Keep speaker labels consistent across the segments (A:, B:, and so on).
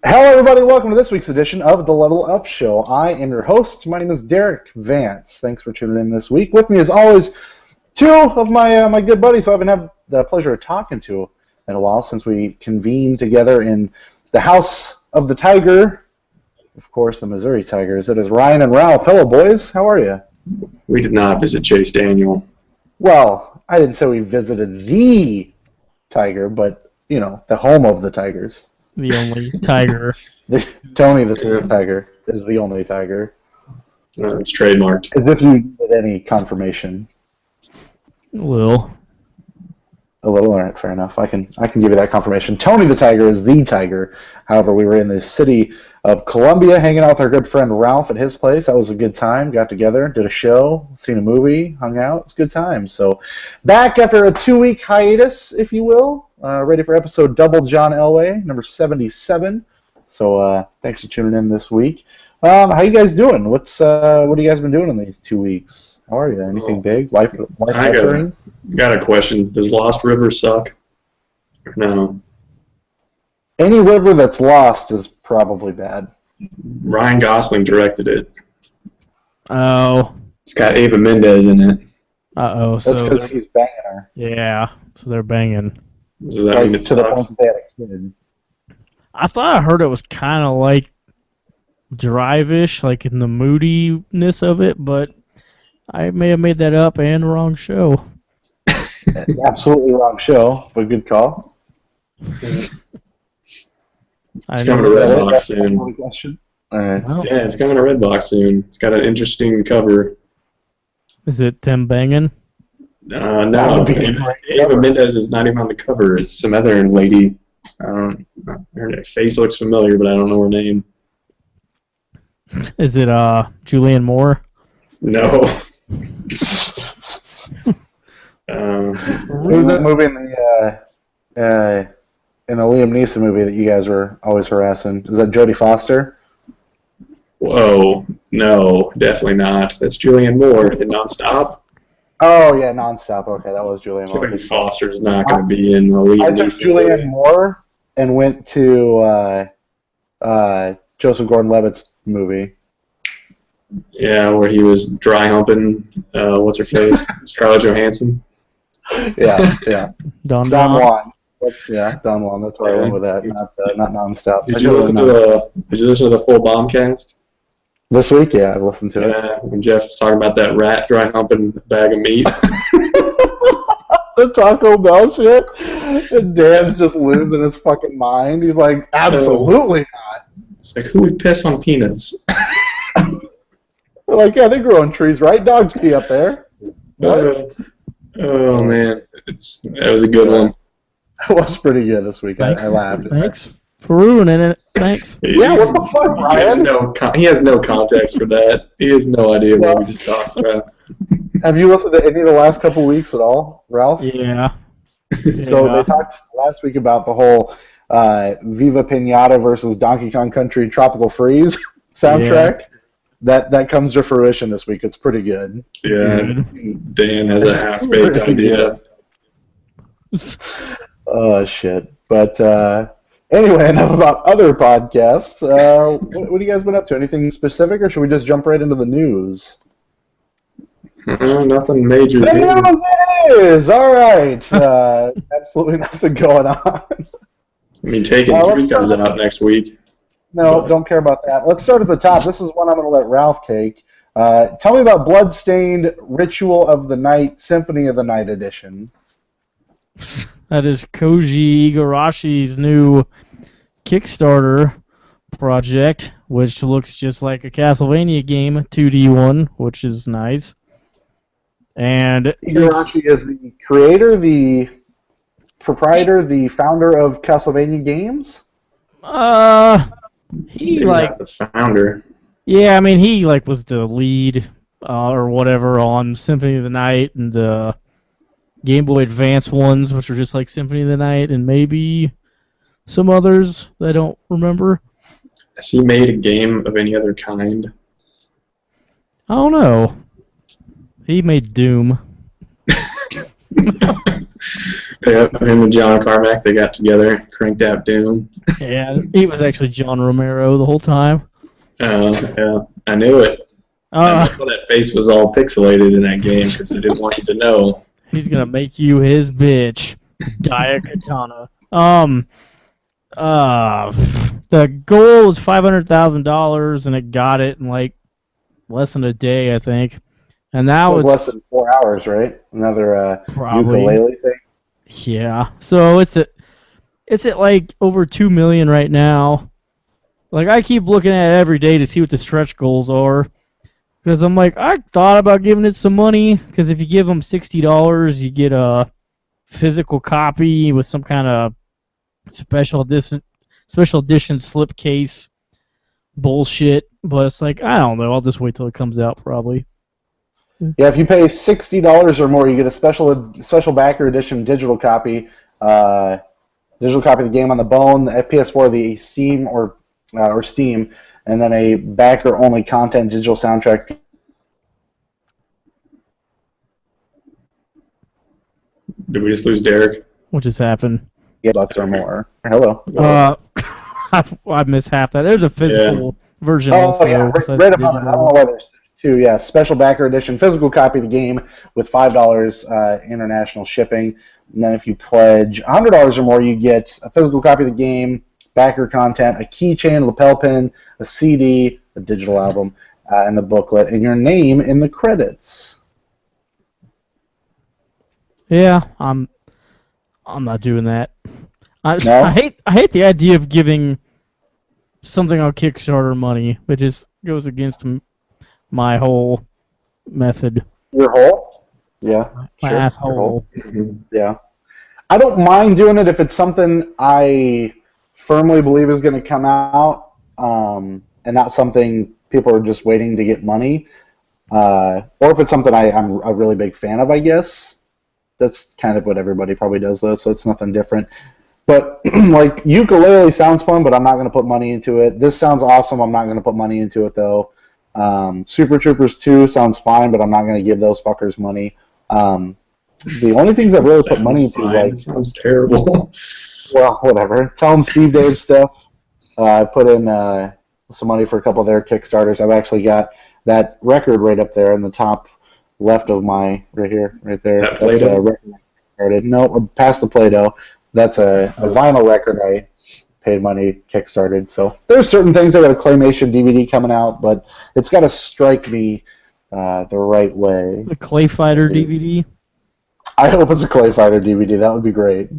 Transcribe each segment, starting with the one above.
A: Hello, everybody. Welcome to this week's edition of the Level Up Show. I am your host. My name is Derek Vance. Thanks for tuning in this week. With me, as always, two of my good buddies who I haven't had the pleasure of talking to in a while since we convened together in the House of the Tiger, of course, the Missouri Tigers. It is Ryan and Ralph. Hello, boys. How are you?
B: We did not visit Chase Daniel.
A: Well, I didn't say we visited the Tiger, but, you know, the home of the Tigers.
C: The only tiger.
A: Tony the Tiger is the only tiger.
B: It's trademarked.
A: As if you needed any confirmation.
C: A little.
A: A little, all right, fair enough. I can give you that confirmation. Tony the Tiger is the tiger. However, we were in the city of Columbia hanging out with our good friend Ralph at his place. That was a good time. Got together, did a show, seen a movie, hung out. It's a good time. So back after a 2-week hiatus, if you will. Ready for episode Double John Elway, number 77. So thanks for tuning in this week. How you guys doing? What have you guys been doing in these 2 weeks? How are you? Anything big? Life altering?
B: Got a question. Does Lost River suck? No.
A: Any river that's lost is probably bad.
B: Ryan Gosling directed it.
C: Oh.
B: It's got Ava Mendez in it.
C: Uh-oh.
A: That's because he's banging her.
C: Yeah, so they're banging.
B: Does that mean it
A: to the point
B: sucks?
A: that they had a kid.
C: I thought I heard it was kind of like Drive-ish, like in the moodiness of it, but I may have made that up and the wrong show.
A: Absolutely wrong show, but good call.
B: It's coming to Redbox soon.
A: All right.
C: Well,
B: Yeah, it's coming to Redbox soon. It's got an interesting cover.
C: is it them banging?
B: No,
A: That would be a great
B: Ava
A: cover.
B: Mendez is not even on the cover. It's some other lady. Her face looks familiar, but I don't know her name.
C: Is it Julianne Moore?
B: No.
A: Who's that movie in the Liam Neeson movie that you guys were always harassing? Is that Jodie Foster?
B: Whoa, no, definitely not. That's Julianne Moore in Nonstop.
A: Oh yeah, Nonstop. Okay, that was Julianne Moore.
B: Jodie Foster is not going to be in the
A: I
B: Liam
A: took
B: Neeson
A: Julianne
B: movie.
A: Moore and went to Joseph Gordon-Levitt's movie.
B: Yeah, where he was dry humping, what's her face? Scarlett Johansson.
A: Yeah, yeah.
C: Don
A: Juan. Yeah, Don Juan. That's where I went with that. Not Nonstop.
B: Did you listen to the full Bombcast?
A: This week? Yeah, I listened to it.
B: Yeah, when Jeff was talking about that rat dry humping bag of meat.
A: The Taco Bell shit. And Dan's just losing his fucking mind. He's like, absolutely not.
B: It's like, who would piss on peanuts?
A: They're like, yeah, they grow on trees, right? Dogs pee up there. What?
B: Oh man, that was a good one.
A: It was pretty good this week.
C: Thanks.
A: I laughed.
C: Thanks for ruining it. Thanks.
A: Yeah, what the fuck, Ryan?
B: He has no context for that. He has no idea what we just talked about.
A: Have you listened to any of the last couple weeks at all, Ralph?
C: Yeah.
A: So they talked last week about the whole Viva Pinata versus Donkey Kong Country Tropical Freeze soundtrack. That comes to fruition this week. It's pretty good.
B: Yeah, Dan has a half-baked idea.
A: Oh, shit. But anyway, enough about other podcasts. What have you guys been up to? Anything specific, or should we just jump right into the news?
B: Nothing major.
A: The news it is! All right. Absolutely nothing going on.
B: I mean, Taken 3 comes out next week.
A: No, don't care about that. Let's start at the top. This is one I'm going to let Ralph take. Tell me about Bloodstained Ritual of the Night, Symphony of the Night edition.
C: That is Koji Igarashi's new Kickstarter project, which looks just like a Castlevania game, 2D one, which is nice. And
A: Igarashi is the creator, the proprietor, the founder of Castlevania games?
C: he
B: Maybe
C: like
B: not the founder.
C: yeah, I mean he like was the lead or whatever on Symphony of the Night and the Game Boy Advance ones, which were just like Symphony of the Night, and maybe some others that I don't remember.
B: Has he made a game of any other kind?
C: I don't know. He made Doom.
B: Yep, him and John Carmack, they got together, cranked out Doom.
C: Yeah, he was actually John Romero the whole time.
B: Yeah, I knew it. That's why that face was all pixelated in that game, because they didn't want you to know.
C: He's gonna make you his bitch, Daikatana. The goal was $500,000, and it got it in like less than a day, I think. And now
A: Like
C: it's
A: less than 4 hours, right? Another
C: probably
A: ukulele thing.
C: yeah. So it's at like over 2 million right now. Like I keep looking at it every day to see what the stretch goals are, because I'm like I thought about giving it some money, because if you give them $60, you get a physical copy with some kind of special edition slipcase bullshit. But it's like I don't know. I'll just wait till it comes out probably.
A: Yeah, if you pay $60 or more, you get a special backer edition digital copy. Digital copy of the game on the Bone, the PS4, the Steam or Steam, and then a backer only content digital soundtrack.
B: Did we just lose Derek?
C: What just happened?
A: $8 or more. Hello.
C: I missed half that. There's a physical version also.
A: Yeah,
C: besides
A: right
C: the
A: about it. I don't
C: digital.
A: know why there's two. Yeah, special backer edition, physical copy of the game with $5 international shipping. And then if you pledge $100 or more, you get a physical copy of the game, backer content, a keychain, lapel pin, a CD, a digital album, and the booklet, and your name in the credits.
C: Yeah, I'm not doing that.
A: No?
C: I hate the idea of giving something on Kickstarter money. It just goes against my whole method.
A: Your hole? Yeah.
C: My
A: sure.
C: asshole.
A: Yeah. I don't mind doing it if it's something I firmly believe is going to come out, and not something people are just waiting to get money. Or if it's something I'm a really big fan of, I guess. That's kind of what everybody probably does, though, so it's nothing different. But, like, ukulele sounds fun, but I'm not going to put money into it. This sounds awesome. I'm not going to put money into it, though. Super Troopers 2 sounds fine, but I'm not going to give those fuckers money. The only things I've really put money into, like...
B: It sounds terrible.
A: Well, whatever. Tell them Steve Dave stuff. I put in some money for a couple of their Kickstarters. I've actually got that record right up there in the top left of my... Right here, right there.
B: That
A: That's
B: Play-Doh?
A: a record I started. No, past the Play-Doh. That's a vinyl record I paid money Kickstarted. So there's certain things. I got a Claymation DVD coming out, but it's got to strike me the right way.
C: The Clay Fighter DVD.
A: I hope it's a Clay Fighter DVD. That would be great.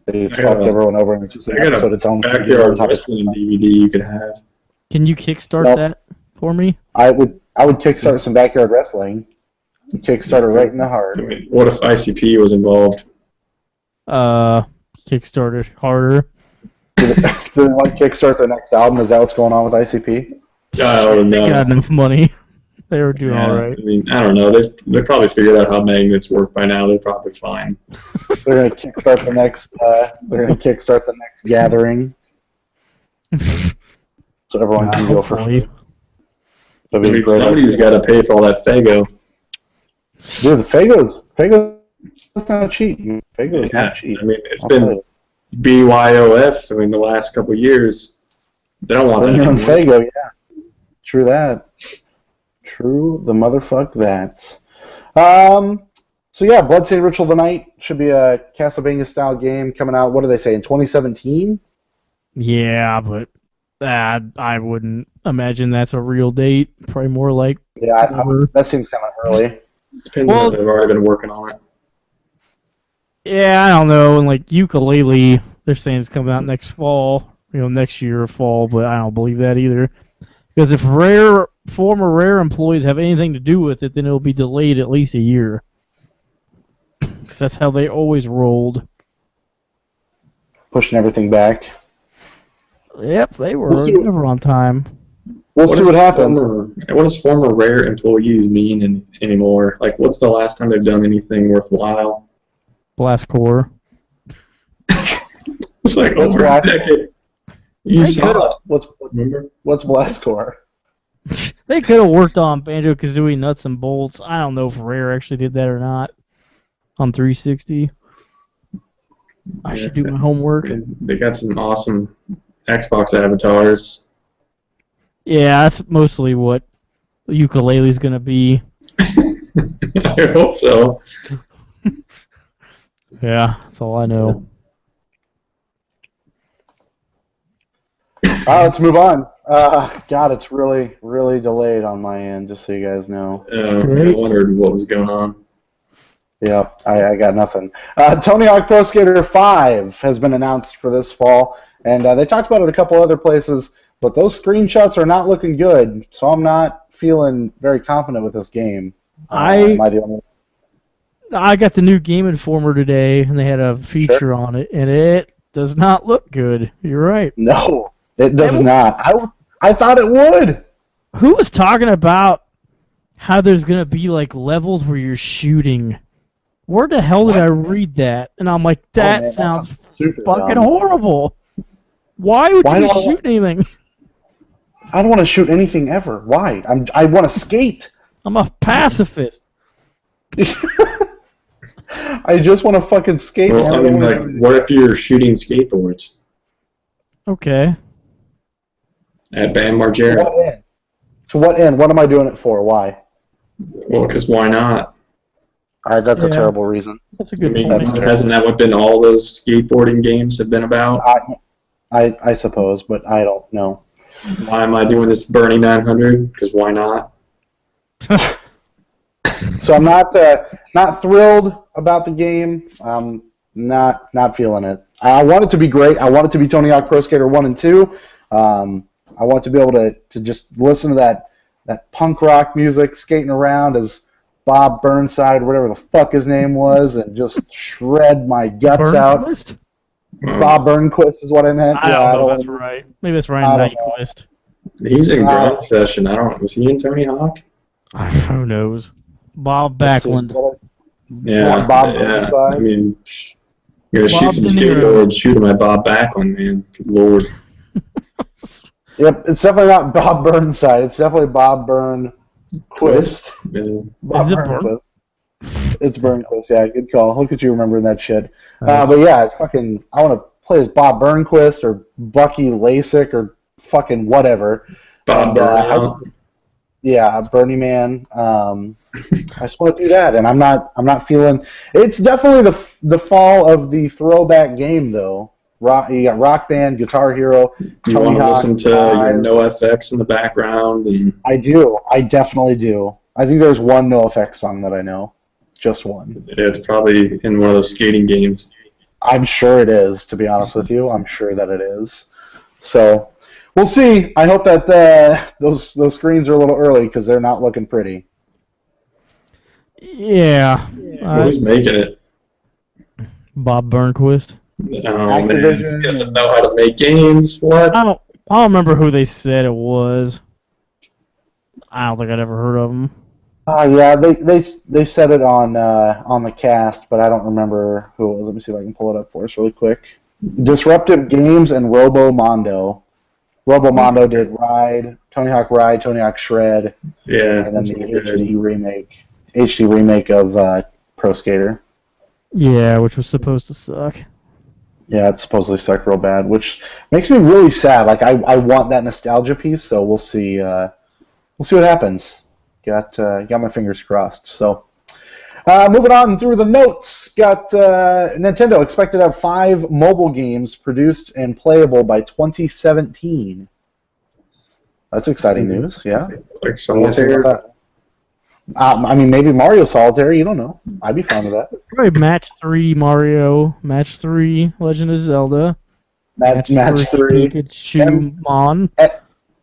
A: They just
B: I got
A: fucked
B: a-
A: everyone over and it's just an
B: I got
A: episode of its own.
B: Backyard wrestling DVD you could have.
C: Can you kickstart
A: Nope.
C: that for me?
A: I would kickstart some backyard wrestling. Kickstarter right in the
B: I
A: heart.
B: mean, what if ICP was involved?
C: Kickstarted harder.
A: Do they want to kickstart their next album? Is that what's going on with ICP?
B: Oh,
C: They
B: no.
C: got enough money. They were doing all right.
B: I mean, I don't know. They probably figured out how magnets work by now. They're probably fine.
A: They're gonna kickstart the next. They're gonna kickstart the next gathering, so everyone can go for free.
C: Hopefully.
A: That'd
B: I
A: be
B: mean,
A: great.
B: somebody's got to pay for all that Fago.
A: Dude, the Fago's not cheap. Fago's
B: Yeah,
A: not cheap.
B: I mean, it's
A: I'll tell
B: been
A: you.
B: BYOF. I mean, the last couple of years, they don't want that
A: Bring on
B: anymore.
A: Fago, yeah. True that. True the motherfuck that. So yeah, Bloodstained Ritual of the Night should be a Castlevania style game coming out. What do they say in 2017?
C: Yeah, but I wouldn't imagine that's a real date. Probably more like
A: Yeah,
C: October.
A: that seems kind of early.
B: Depends
C: Well-
B: on if they've already been working on it.
C: Yeah, I don't know. And like Ukulele, they're saying it's coming out next fall. Next year fall, but I don't believe that either. Because if former Rare employees have anything to do with it, then it'll be delayed at least a year. 'Cause that's how they always rolled.
A: Pushing everything back.
C: Yep, they were
A: We'll see.
C: never on time.
A: We'll see
B: does
A: what happens.
B: What does former Rare employees mean anymore? Like, what's the last time they've done anything worthwhile?
C: Blast Core.
B: It's like
A: What's
B: over a
A: Blast
B: decade. You
C: They could've-
B: saw it,
A: What's
B: remember?
A: Blastcore?
C: They could have worked on Banjo Kazooie Nuts and Bolts. I don't know if Rare actually did that or not on 360. I should do my homework.
B: They got some awesome Xbox avatars.
C: Yeah, that's mostly what the ukulele's gonna be.
B: I hope so.
C: Yeah, that's all I know.
A: Let's move on. God, it's really, really delayed on my end, just so you guys know.
B: I wondered what was going on.
A: Yeah, I got nothing. Tony Hawk Pro Skater 5 has been announced for this fall, and they talked about it a couple other places, but those screenshots are not looking good, so I'm not feeling very confident with this game.
C: I got the new Game Informer today, and they had a feature on it, and it does not look good. You're right.
A: No, it does not. I thought it would.
C: Who was talking about how there's going to be, like, levels where you're shooting? Where the hell did I read that? And I'm like, that sounds fucking horrible. Why would you shoot anything?
A: I don't want to shoot anything ever. Why? I want to skate.
C: I'm a pacifist.
A: I just want to fucking skate.
B: Well, I mean, like, what if you're shooting skateboards
C: Okay.
B: at Bam Margera?
A: To what end? What am I doing it for? Why?
B: Well, because why not?
A: That's a terrible reason.
C: That's a good point.
B: Hasn't that what been all those skateboarding games have been about?
A: I suppose, but I don't know.
B: Why am I doing this Bernie 900? Because why not?
A: So I'm not thrilled about the game. I'm not feeling it. I want it to be great. I want it to be Tony Hawk Pro Skater 1 and 2. I want to be able to just listen to that punk rock music skating around as Bob Burnside, whatever the fuck his name was, and just shred my guts out. Bob Burnquist is what I meant.
C: I don't know if that's right. Maybe that's Ryan Nyquist.
B: He's in Grunt Session. I don't know. Was he in Tony Hawk?
C: Who knows? Bob Backlund.
B: Yeah.
A: Bob
B: yeah. I mean, you're going to
C: Bob
B: shoot some
C: De Niro.
B: skateboards, shoot him at Bob Backlund, man. Good Lord.
A: Yep, it's definitely not Bob Burnside. It's definitely Bob Burnquist.
B: Yeah.
A: Bob
C: Is it
A: Burnquist. It's Burnquist, yeah, good call. Look at you remembering that shit. But yeah, it's fucking, I want to play as Bob Burnquist or Bucky Lasik or fucking whatever.
B: Bob Burnout.
A: Yeah, Bernie Man. I just want to do that, and I'm not feeling. It's definitely the fall of the throwback game, though. You got Rock Band, Guitar Hero.
B: You want to listen to your NoFX in the background? And
A: I do. I definitely do. I think there's one NoFX song that I know. Just one.
B: It's probably in one of those skating games.
A: I'm sure it is, to be honest with you. I'm sure that it is. So, we'll see. I hope that those screens are a little early because they're not looking pretty.
C: Yeah.
B: Who's making it?
C: Bob Burnquist.
B: Oh, man. Guess I know how to make games. What?
C: I don't remember who they said it was. I don't think I'd ever heard of them.
A: Yeah, they said it on the cast, but I don't remember who it was. Let me see if I can pull it up for us really quick. Disruptive Games and Robomondo. Robomondo did Ride, Tony Hawk Ride, Tony Hawk Shred,
B: Yeah.
A: and then the HD remake of Pro Skater.
C: Yeah, which was supposed to suck.
A: Yeah, it supposedly sucked real bad, which makes me really sad. Like I want that nostalgia piece, so we'll see. We'll see what happens. Got my fingers crossed. So, moving on through the notes, got Nintendo expected to have 5 mobile games produced and playable by 2017. That's exciting news. Yeah.
B: Like Solitaire?
A: I mean, maybe Mario Solitaire. You don't know. I'd be fine with that.
C: Probably Match 3 Mario, Match 3 Legend of Zelda,
A: Match 3.
C: Pikachu Mon,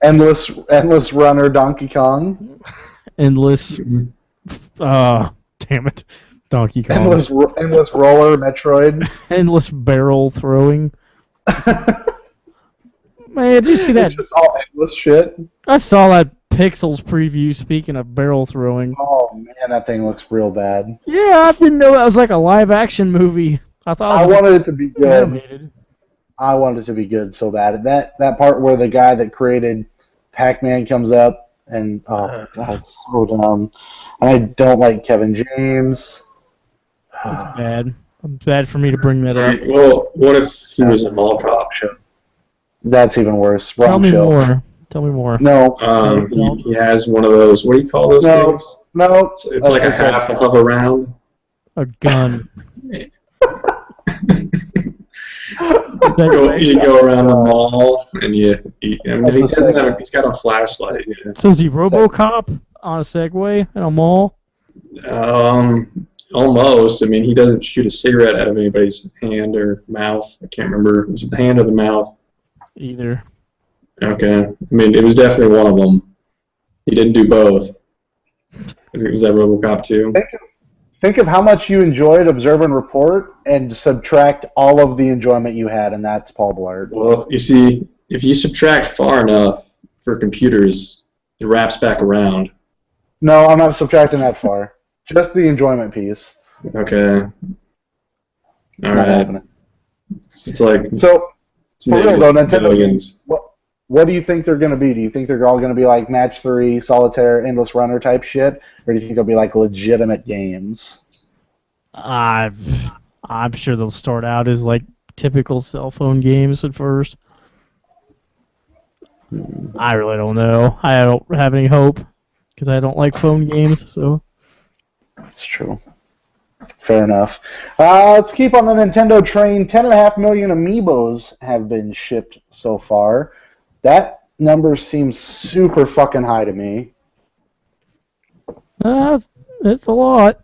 A: Endless Runner Donkey Kong.
C: Endless. Damn it, Donkey Kong.
A: Endless Roller Metroid.
C: Endless barrel throwing. Man, did you see that?
A: It's just all endless shit.
C: I saw that Pixels preview. Speaking of barrel throwing.
A: Oh man, that thing looks real bad.
C: Yeah, I didn't know that was like a live action movie. I thought
A: I wanted it to be good.
C: animated.
A: I wanted it to be good so bad. That part where the guy that created Pac-Man comes up and oh god, it's so dumb. And I don't like Kevin James.
C: It's bad. Bad for me to bring that up.
B: Well, what if he was a mall cop?
A: That's even worse.
C: Tell
A: Wrong
C: me
A: show.
C: more. Tell me more.
A: No.
B: He has one of those. What do you call those things?
A: No.
B: It's like a half of a round.
C: A gun.
B: You go around the mall and he's got a flashlight. Yeah.
C: So is he RoboCop on a Segway in a mall?
B: Almost. I mean, he doesn't shoot a cigarette out of anybody's hand or mouth. I can't remember. Was it the hand or the mouth?
C: Either.
B: Okay. I mean, it was definitely one of them. He didn't do both. Was that RoboCop 2?
A: Think of how much you enjoyed Observe and Report and subtract all of the enjoyment you had, and that's Paul Blart.
B: Well, you see, if you subtract far enough for computers, it wraps back around.
A: No, I'm not subtracting that far. Just the enjoyment piece.
B: Okay.
A: It's not happening.
B: It's like
A: so. For real though, Nintendo.
B: Millions.
A: What do you think they're going to be? Do you think they're all going to be like Match 3, Solitaire, Endless Runner type shit, or do you think they'll be like legitimate games?
C: I'm sure they'll start out as like typical cell phone games at first. I really don't know. I don't have any hope because I don't like phone games. So
A: that's true. Fair enough. Let's keep on the Nintendo train. 10.5 million amiibos have been shipped so far. That number seems super fucking high to me.
C: It's a lot.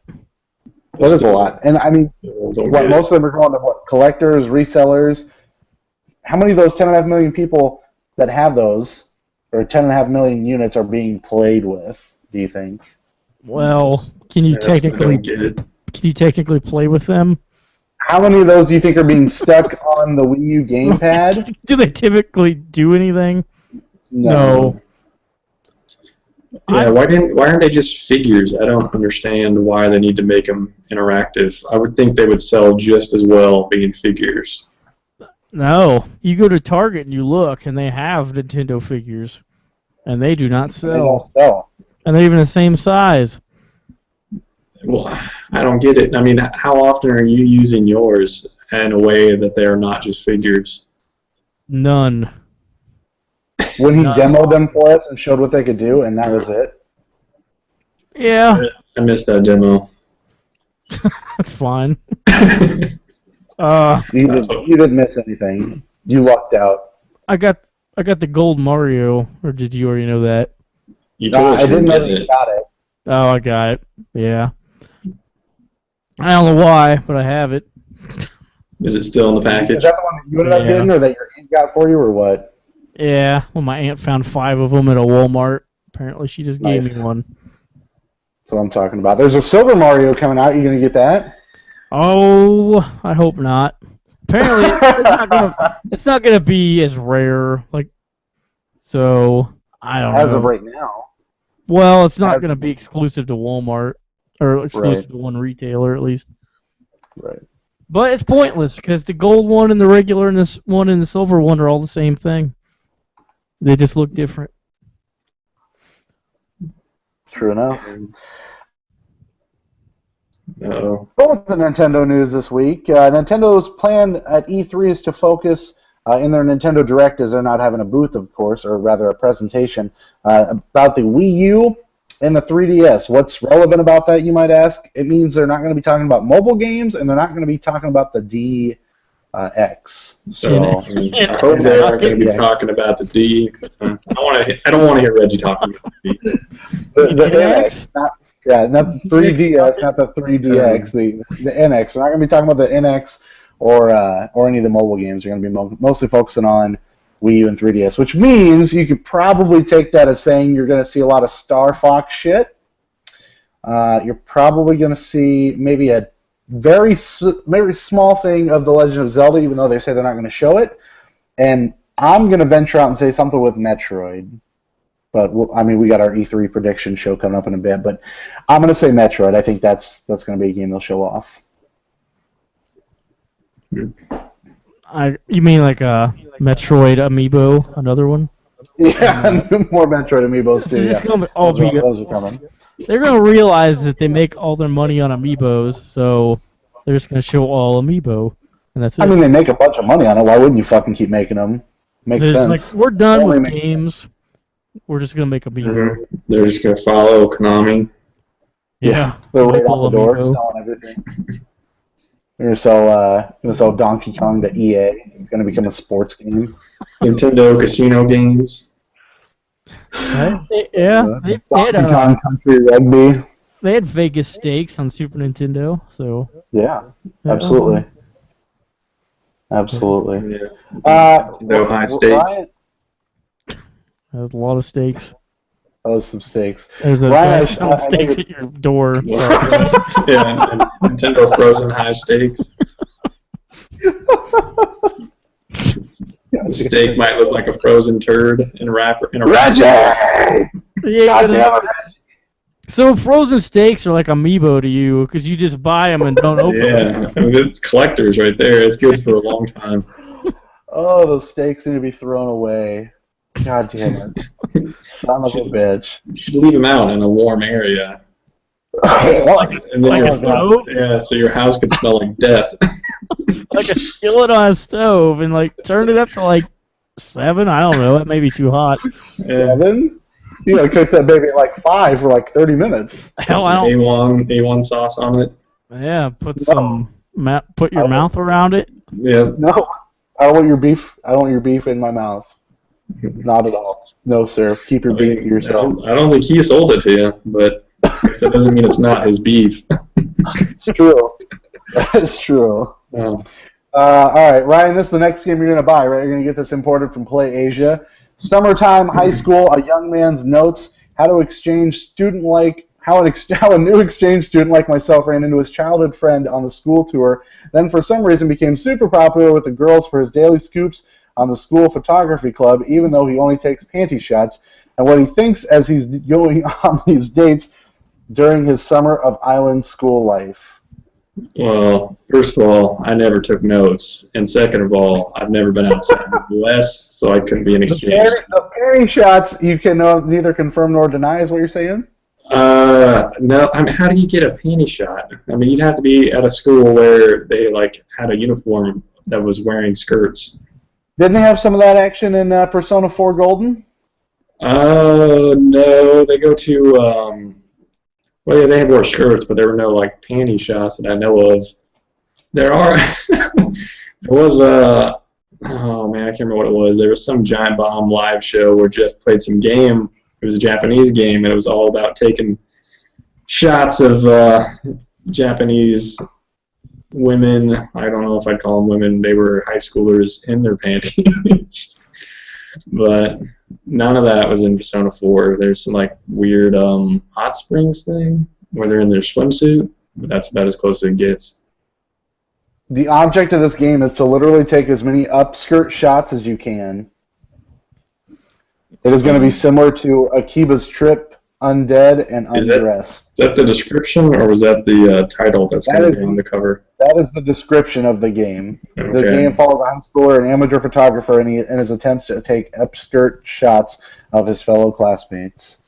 A: That is a lot. And I mean, most of them are going to collectors, resellers. How many of those 10.5 million people that have those, or 10.5 million units, are being played with, do you think?
C: Well, can you technically play with them?
A: How many of those do you think are being stuck on the Wii U gamepad?
C: Do they typically do anything? No.
B: Yeah, why aren't they just figures? I don't understand why they need to make them interactive. I would think they would sell just as well being figures.
C: No, you go to Target and you look, and they have Nintendo figures, and they do not sell.
A: They don't sell.
C: And they're even the same size.
B: Well, I don't get it. I mean, how often are you using yours in a way that they are not just figures?
C: None.
A: When he demoed them for us and showed what they could do, and that was it.
C: Yeah.
B: I missed that demo.
C: That's fine.
A: You didn't miss anything. You lucked out.
C: I got the gold Mario, or did you already know that?
B: You told us
A: I didn't know
B: you
A: you got it.
C: Oh, I got it. Yeah. I don't know why, but I have it.
B: Is it still in the package?
A: Is that the one that you ended up getting, or that your aunt got for you, or what?
C: Yeah. Well, my aunt found 5 of them at a Walmart. Apparently, she just gave me one.
A: That's what I'm talking about. There's a Silver Mario coming out. You gonna get that?
C: Oh, I hope not. Apparently, it's not gonna be as rare. So I don't know.
A: As of right now.
C: Well, it's not gonna be exclusive to Walmart or exclusive to one retailer at least.
A: Right.
C: But it's pointless because the gold one and the regular and this one and the silver one are all the same thing. They just look different.
A: True enough.
B: Uh-oh.
A: Going with the Nintendo news this week, Nintendo's plan at E3 is to focus in their Nintendo Direct, as they're not having a booth, of course, or rather a presentation, about the Wii U and the 3DS. What's relevant about that, you might ask? It means they're not going to be talking about mobile games, and they're not going to be talking about the DX.
B: So I hope they are going to be talking about the D. I don't want to hear Reggie talking about the D.
A: The NX, not the 3DS, not the 3DX, the NX. We're not going to be talking about the NX or any of the mobile games. You're going to be mostly focusing on Wii U and 3DS, which means you could probably take that as saying you're going to see a lot of Star Fox shit. You're probably going to see maybe a very small thing of The Legend of Zelda, even though they say they're not going to show it. And I'm going to venture out and say something with Metroid. But we got our E3 prediction show coming up in a bit. But I'm going to say Metroid. I think that's going to be a game they'll show off.
C: You mean like a Metroid Amiibo, another one?
A: Yeah, more Metroid Amiibos too. Yeah. Those are coming.
C: They're going to realize that they make all their money on Amiibos, so They're just gonna show all amiibo, and that's it.
A: I mean, they make a bunch of money on it. Why wouldn't you fucking keep making them? Makes
C: There's,
A: sense.
C: like, we're done
A: Only
C: with
A: make-
C: games. We're just gonna make amiibo.
B: They're just gonna follow Konami.
C: Yeah.
A: They're right
C: Maple
A: out the door
C: amiibo.
A: selling everything. They're gonna sell Donkey Kong to EA. It's gonna become a sports game.
B: Nintendo casino games.
C: Yeah, they
A: Donkey
C: had
A: Kong Country Rugby.
C: they had Vegas Stakes on Super Nintendo, so
A: Yeah, absolutely. Absolutely.
B: Yeah. Nintendo High Stakes.
A: Ryan,
C: There's a lot of stakes.
A: that was some stakes.
C: There's a
A: Ryan,
C: guy selling stakes at your door. So,
B: Yeah, and Nintendo Frozen High Stakes. The steak might look like a frozen turd in a wrapper.
A: Reggie!
C: yeah,
A: God damn it!
C: so frozen steaks are like amiibo to you because you just buy them and don't open them.
B: Yeah, I mean, it's collectors right there. It's good for a long time.
A: Oh, those steaks need to be thrown away. God damn it. Son of a bitch.
B: You should leave them out in a warm area.
A: What?
B: And then
C: Like
B: your
C: a stove?
B: yeah, so your house could smell like death.
C: Like a skillet on a stove and like turn it up to like 7. I don't know. That may be too hot.
B: Yeah.
A: Seven? You know, cook that baby at like 5 for like 30 minutes.
C: Hell, I don't.
B: A1 sauce on it.
C: Yeah, put put your mouth around it.
B: Yeah.
A: No, I don't want your beef. I don't want your beef in my mouth. Not at all. No, sir. Keep your beef to yourself.
B: I don't think he sold it to you, but I guess that doesn't mean it's not his beef.
A: It's true. That's true.
B: Oh.
A: All right, Ryan, this is the next game you're going to buy, right? You're going to get this imported from Play Asia. Summertime High School, A Young Man's Notes, how a new exchange student like myself ran into his childhood friend on the school tour, then for some reason became super popular with the girls for his daily scoops on the school photography club, even though he only takes panty shots, and what he thinks as he's going on these dates during his summer of island school life.
B: Well, first of all, I never took notes, and second of all, I've never been outside the U.S., so I couldn't be an exchange.
A: The panty shots you can neither confirm nor deny, is what you're saying?
B: No. I mean, how do you get a panty shot? I mean, you'd have to be at a school where they like had a uniform that was wearing skirts.
A: Didn't they have some of that action in Persona 4 Golden?
B: No, they go to well, yeah, they had wore skirts, but there were no like panty shots that I know of. There are. There was oh man, I can't remember what it was. There was some Giant Bomb live show where Jeff played some game. It was a Japanese game, and it was all about taking shots of Japanese women. I don't know if I'd call them women. They were high schoolers in their panties. But none of that was in Persona 4. There's some like weird hot springs thing where they're in their swimsuit, but that's about as close as it gets.
A: The object of this game is to literally take as many upskirt shots as you can. It is going to be similar to Akiba's Trip, Undead, and Undressed.
B: Is that the description, or was that the title that's
A: That
B: going
A: is-
B: to be on the cover?
A: That is the description of the game. The
B: Okay.
A: game follows a high schooler, an amateur photographer, and his attempts to take upskirt shots of his fellow classmates.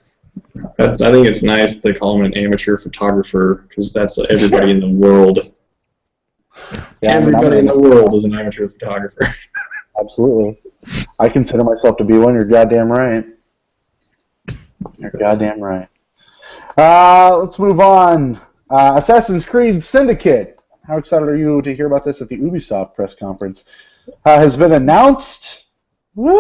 B: I think it's nice that they call him an amateur photographer, because that's everybody in the world.
A: Yeah,
B: Everybody in the world is an amateur photographer.
A: Absolutely. I consider myself to be one. You're goddamn right. You're goddamn right. Let's move on. Assassin's Creed Syndicate. How excited are you to hear about this at the Ubisoft press conference? Has been announced. Woo!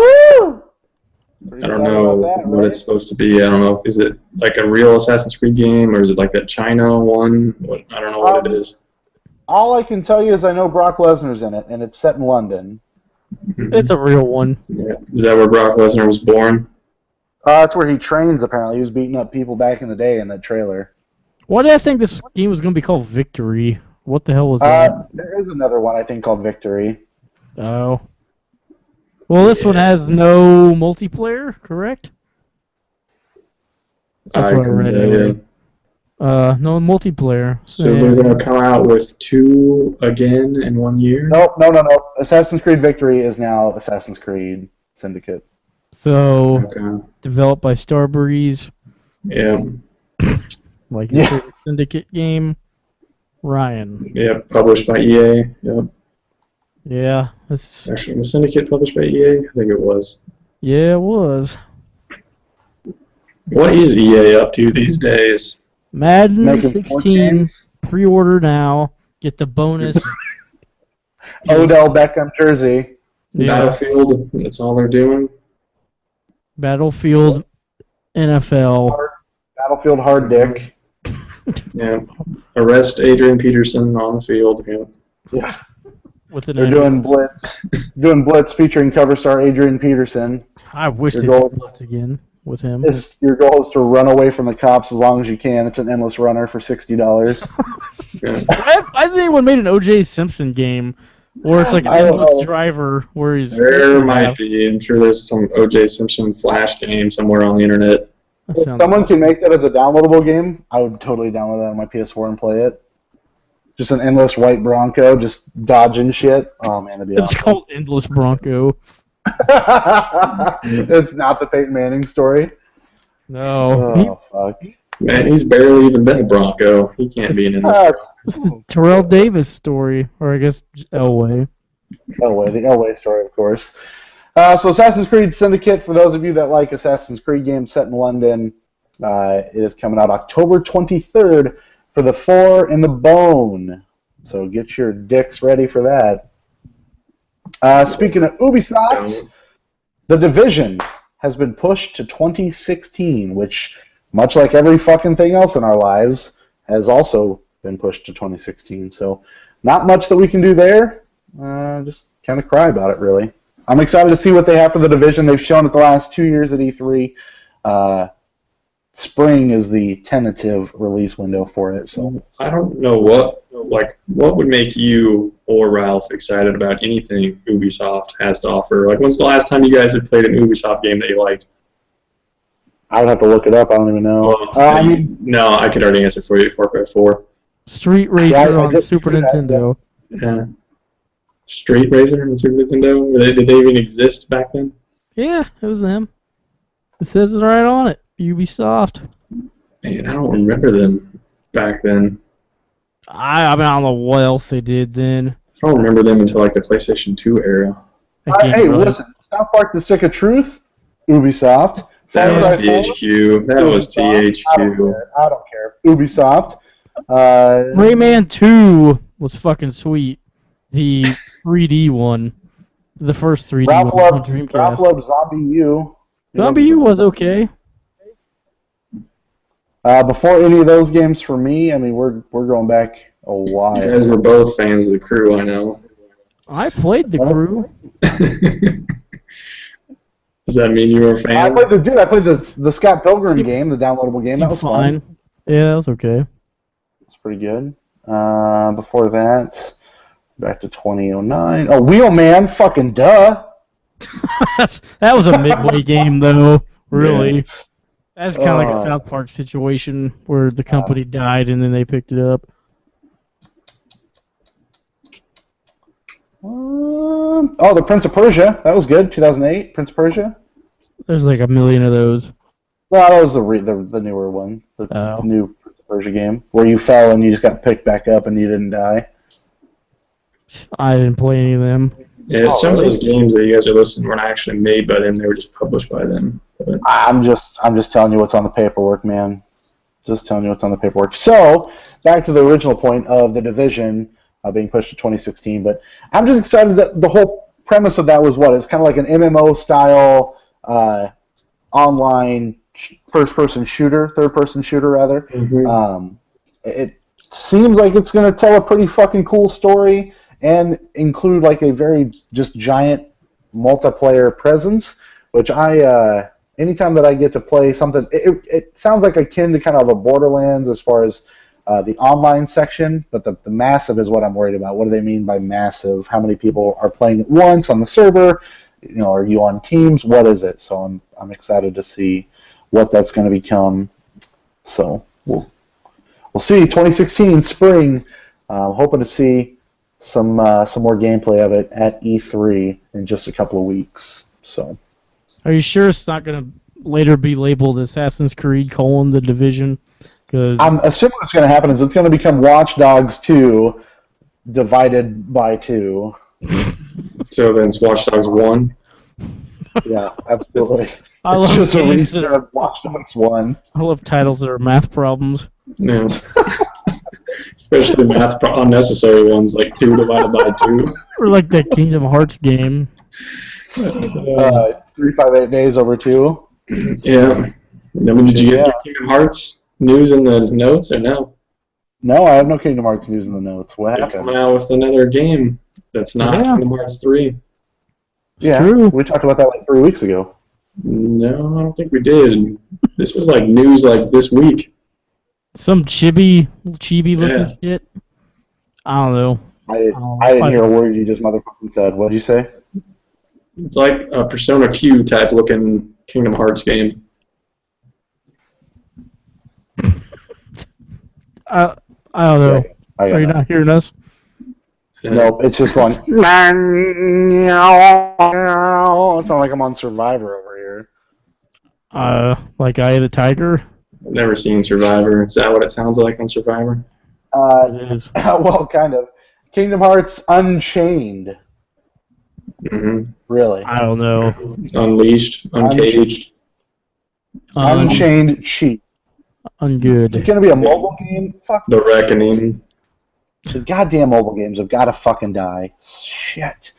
B: I don't know what it's supposed to be. I don't know. Is it like a real Assassin's Creed game, or is it like that China one? I don't know what it is.
A: All I can tell you is I know Brock Lesnar's in it, and it's set in London.
C: It's a real one.
B: Yeah. Is that where Brock Lesnar was born?
A: That's where he trains, apparently. He was beating up people back in the day in that trailer.
C: Why did I think this game was going to be called Victory? What the hell was that?
A: There is another one, I think, called Victory.
C: Oh. Well, this one has no multiplayer, correct? That's what I
B: couldn't
C: read
B: tell
C: anyway.
B: you.
C: No multiplayer.
B: So they're going to come out with 2 again in 1 year?
A: No. Assassin's Creed Victory is now Assassin's Creed Syndicate.
C: So,
B: Okay.
C: developed by Starbreeze,
B: Yeah.
C: like
A: Yeah.
C: a Syndicate game. Ryan.
B: Yeah, published by EA. Yep.
C: Yeah, it's
B: Actually, was Syndicate published by EA? I think it was.
C: yeah, it was.
B: What is EA up to these days?
C: Madden
A: Making sports
C: 16
A: games.
C: pre-order now. Get the bonus.
A: Odell Beckham jersey.
C: Yeah.
B: Battlefield, that's all they're doing.
C: Battlefield NFL.
A: Battlefield hard dick.
B: Yeah. Arrest Adrian Peterson on the field. Yeah.
A: Yeah.
C: With an
A: They're doing Blitz featuring cover star Adrian Peterson.
C: I wish
A: Your
C: they
A: goal-
C: did Blitz again with him.
A: Your goal is to run away from the cops as long as you can. It's an endless runner for $60.
B: Yeah.
C: Has anyone made an O.J. Simpson game where it's like an
A: I don't
C: endless
A: know.
C: driver where he's
B: There might be. I'm sure there's some O.J. Simpson flash game somewhere on the internet.
C: That
A: If
C: sounds
A: someone can make that as a downloadable game, I would totally download that on my PS4 and play it. Just an endless white Bronco, just dodging shit. Oh man, that'd be
C: It's
A: awesome.
C: called Endless Bronco.
A: It's not the Peyton Manning story.
C: No.
A: Oh fuck.
B: Man, he's barely even been a Bronco. He can't be in this.
C: It's the Terrell Davis story, or I guess Elway.
A: Elway, the Elway story, of course. So Assassin's Creed Syndicate, for those of you that like Assassin's Creed games set in London, it is coming out October 23rd for the 4 and the Bone. So get your dicks ready for that. Speaking of Ubisoft, The Division has been pushed to 2016, which, much like every fucking thing else in our lives, has also been pushed to 2016. So not much that we can do there. Just kind of cry about it, really. I'm excited to see what they have for The Division. They've shown it the last 2 years at E3. Spring is the tentative release window for it. So
B: I don't know what would make you or Ralph excited about anything Ubisoft has to offer. Like, when's the last time you guys have played an Ubisoft game that you liked?
A: I would have to look it up. I don't even know.
B: No, I could already answer for you. Far Cry 4.
C: Street Racer
A: Yeah, I
C: on
A: just
C: Super
A: do that,
C: Nintendo.
B: Yeah. Street Racer and Super Nintendo. Did they even exist back then?
C: Yeah, it was them. It says it right on it. Ubisoft.
B: Man, I don't remember them back then.
C: I don't know what else they did then.
B: I don't remember them until like the PlayStation 2 era.
A: Hey, listen. South Park: The Stick of Truth, Ubisoft.
B: That
A: Far
B: was
A: Cry 4,
B: THQ. That was
A: Ubisoft.
B: THQ.
A: I don't care. Ubisoft.
C: Rayman 2 was fucking sweet. The 3D one. The first 3D
A: Ralph
C: one on
A: loved
C: Dreamcast.
A: Zombie U.
C: Zombie U was okay.
A: Before any of those games for me, I mean, we're going back a while.
B: You guys were both fans of The Crew, I know.
C: I played The Crew.
B: Does that mean you were a
A: I
B: fan?
A: played the Scott Pilgrim game, the downloadable game. That was
C: fine.
A: fun.
C: Yeah, that was okay.
A: It's pretty good. Before that, back to 2009. Oh, Wheelman, fucking duh.
C: That was a midway game, though. Really. That's kind of like a South Park situation where the company died and then they picked it up.
A: The Prince of Persia. That was good. 2008, Prince of Persia.
C: There's like a million of those.
A: Well, that was the newer one, the new Prince of Persia game, where you fell and you just got picked back up and you didn't die.
C: I didn't play any of them.
B: Yeah, some of those games that you guys are listing weren't actually made by them; they were just published by them. But
A: I'm just telling you what's on the paperwork, man. Just telling you what's on the paperwork. So, back to the original point of The Division being pushed to 2016. But I'm just excited that the whole premise of that was what? It's kind of like an MMO style online third-person shooter rather.
B: mm-hmm.
A: It seems like it's going to tell a pretty fucking cool story and include like a very just giant multiplayer presence, which anytime that I get to play something, it sounds like akin to kind of a Borderlands as far as the online section, but the massive is what I'm worried about. What do they mean by massive? How many people are playing at once on the server? You know, are you on teams? What is it? So I'm excited to see what that's going to become. So we'll see. 2016 spring. Hoping to see some more gameplay of it at E3 in just a couple of weeks. So.
C: Are you sure it's not going to later be labeled Assassin's Creed: The Division? Because
A: I'm assuming what's going to happen is it's going to become Watch Dogs 2 divided by 2.
B: So then it's Watch Dogs 1.
A: Yeah, absolutely.
C: I
A: It's
C: love
A: just a
C: games that
A: restart
C: are.
A: of Watch Dogs 1.
C: I love titles that are math problems.
B: Yeah. Especially unnecessary ones like 2 divided by 2.
C: Or like that Kingdom Hearts game.
A: 358 days over 2.
B: Yeah. I mean, did you get
A: Yeah.
B: your Kingdom Hearts news in the notes or no?
A: No, I have no Kingdom Hearts news in the notes. What
B: They're
A: happened?
B: coming out with another game that's not
C: Yeah.
B: Kingdom Hearts 3.
A: Yeah,
C: true.
A: we talked about that like 3 weeks ago.
B: No, I don't think we did. This was like news like this week.
C: Some chibi looking shit. I don't know.
A: I didn't hear a word you just motherfucking said. What did you say?
B: It's like a Persona Q type looking Kingdom Hearts game.
C: I don't know.
A: I
C: Are
A: got
C: you
A: that.
C: not hearing us?
A: Nope, it's just going. It's not like I'm on Survivor over here.
C: Like Eye of the Tiger?
B: I've never seen Survivor. Is that what it sounds like on Survivor?
C: It is.
A: Well, kind of. Kingdom Hearts Unchained.
B: Mm-hmm.
A: Really.
C: I don't know.
B: Unleashed, Uncaged.
A: Unchained Cheat.
C: Ungood.
A: It's going to be a mobile game? Fuck.
B: The Reckoning.
A: The goddamn mobile games have got to fucking die. Shit.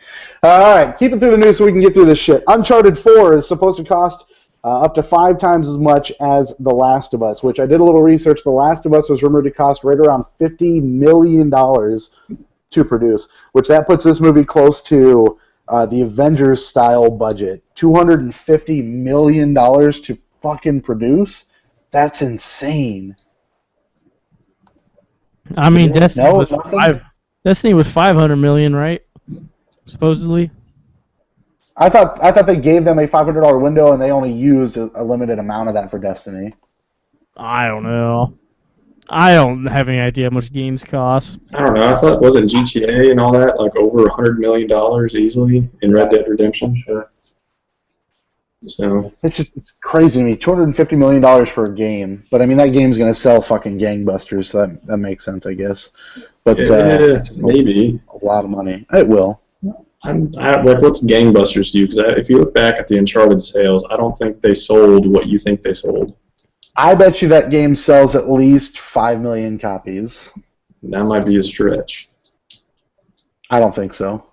A: Alright, keep it through the news so we can get through this shit. Uncharted 4 is supposed to cost up to 5 times as much as The Last of Us, which I did a little research. The Last of Us was rumored to cost right around $50 million to produce, which that puts this movie close to the Avengers-style budget. $250 million to fucking produce? That's insane.
C: I mean, Destiny
A: No,
C: was
A: nothing?
C: Destiny was 500 million, right? Supposedly.
A: I thought they gave them a $500 window and they only used a limited amount of that for Destiny.
C: I don't know. I don't have any idea how much games cost.
B: I don't know. I thought, wasn't GTA and all that like over $100 million easily in Red Dead Redemption? Sure. So
A: It's crazy to me. $250 million for a game, but I mean that game's gonna sell fucking gangbusters, so that makes sense, I guess. But it's just
B: maybe
A: a lot of money. It will.
B: like what's gangbusters to you? Because if you look back at the Uncharted sales, I don't think they sold what you think they sold.
A: I bet you that game sells at least 5 million copies.
B: That might be a stretch.
A: I don't think so.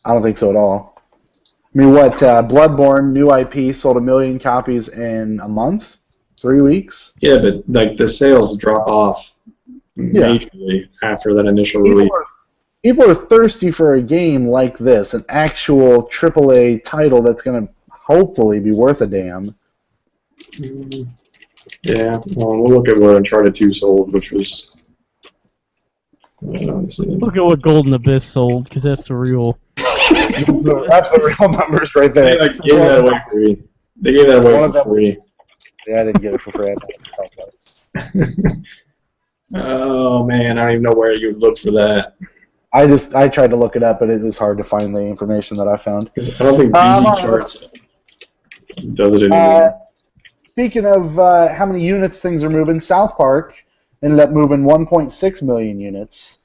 A: I don't think so at all. I mean, what, Bloodborne, new IP, sold 1 million copies in a month? 3 weeks?
B: Yeah, but like the sales drop off majorly after that initial release.
A: People are thirsty for a game like this, an actual AAA title that's going to hopefully be worth a damn.
B: Yeah, well, we'll look at what Uncharted 2 sold, which was... let's see.
C: Look at what Golden Abyss sold, because that's the real.
A: That's the real numbers right there.
B: They gave that away for free. They gave that away for free.
A: Yeah, I didn't get it for free.
B: Oh, man, I don't even know where you would look for that.
A: I tried to look it up, but it was hard to find the information that I found.
B: Because I don't think BG Charts does it anymore.
A: Speaking of how many units things are moving, South Park ended up moving 1.6 million units,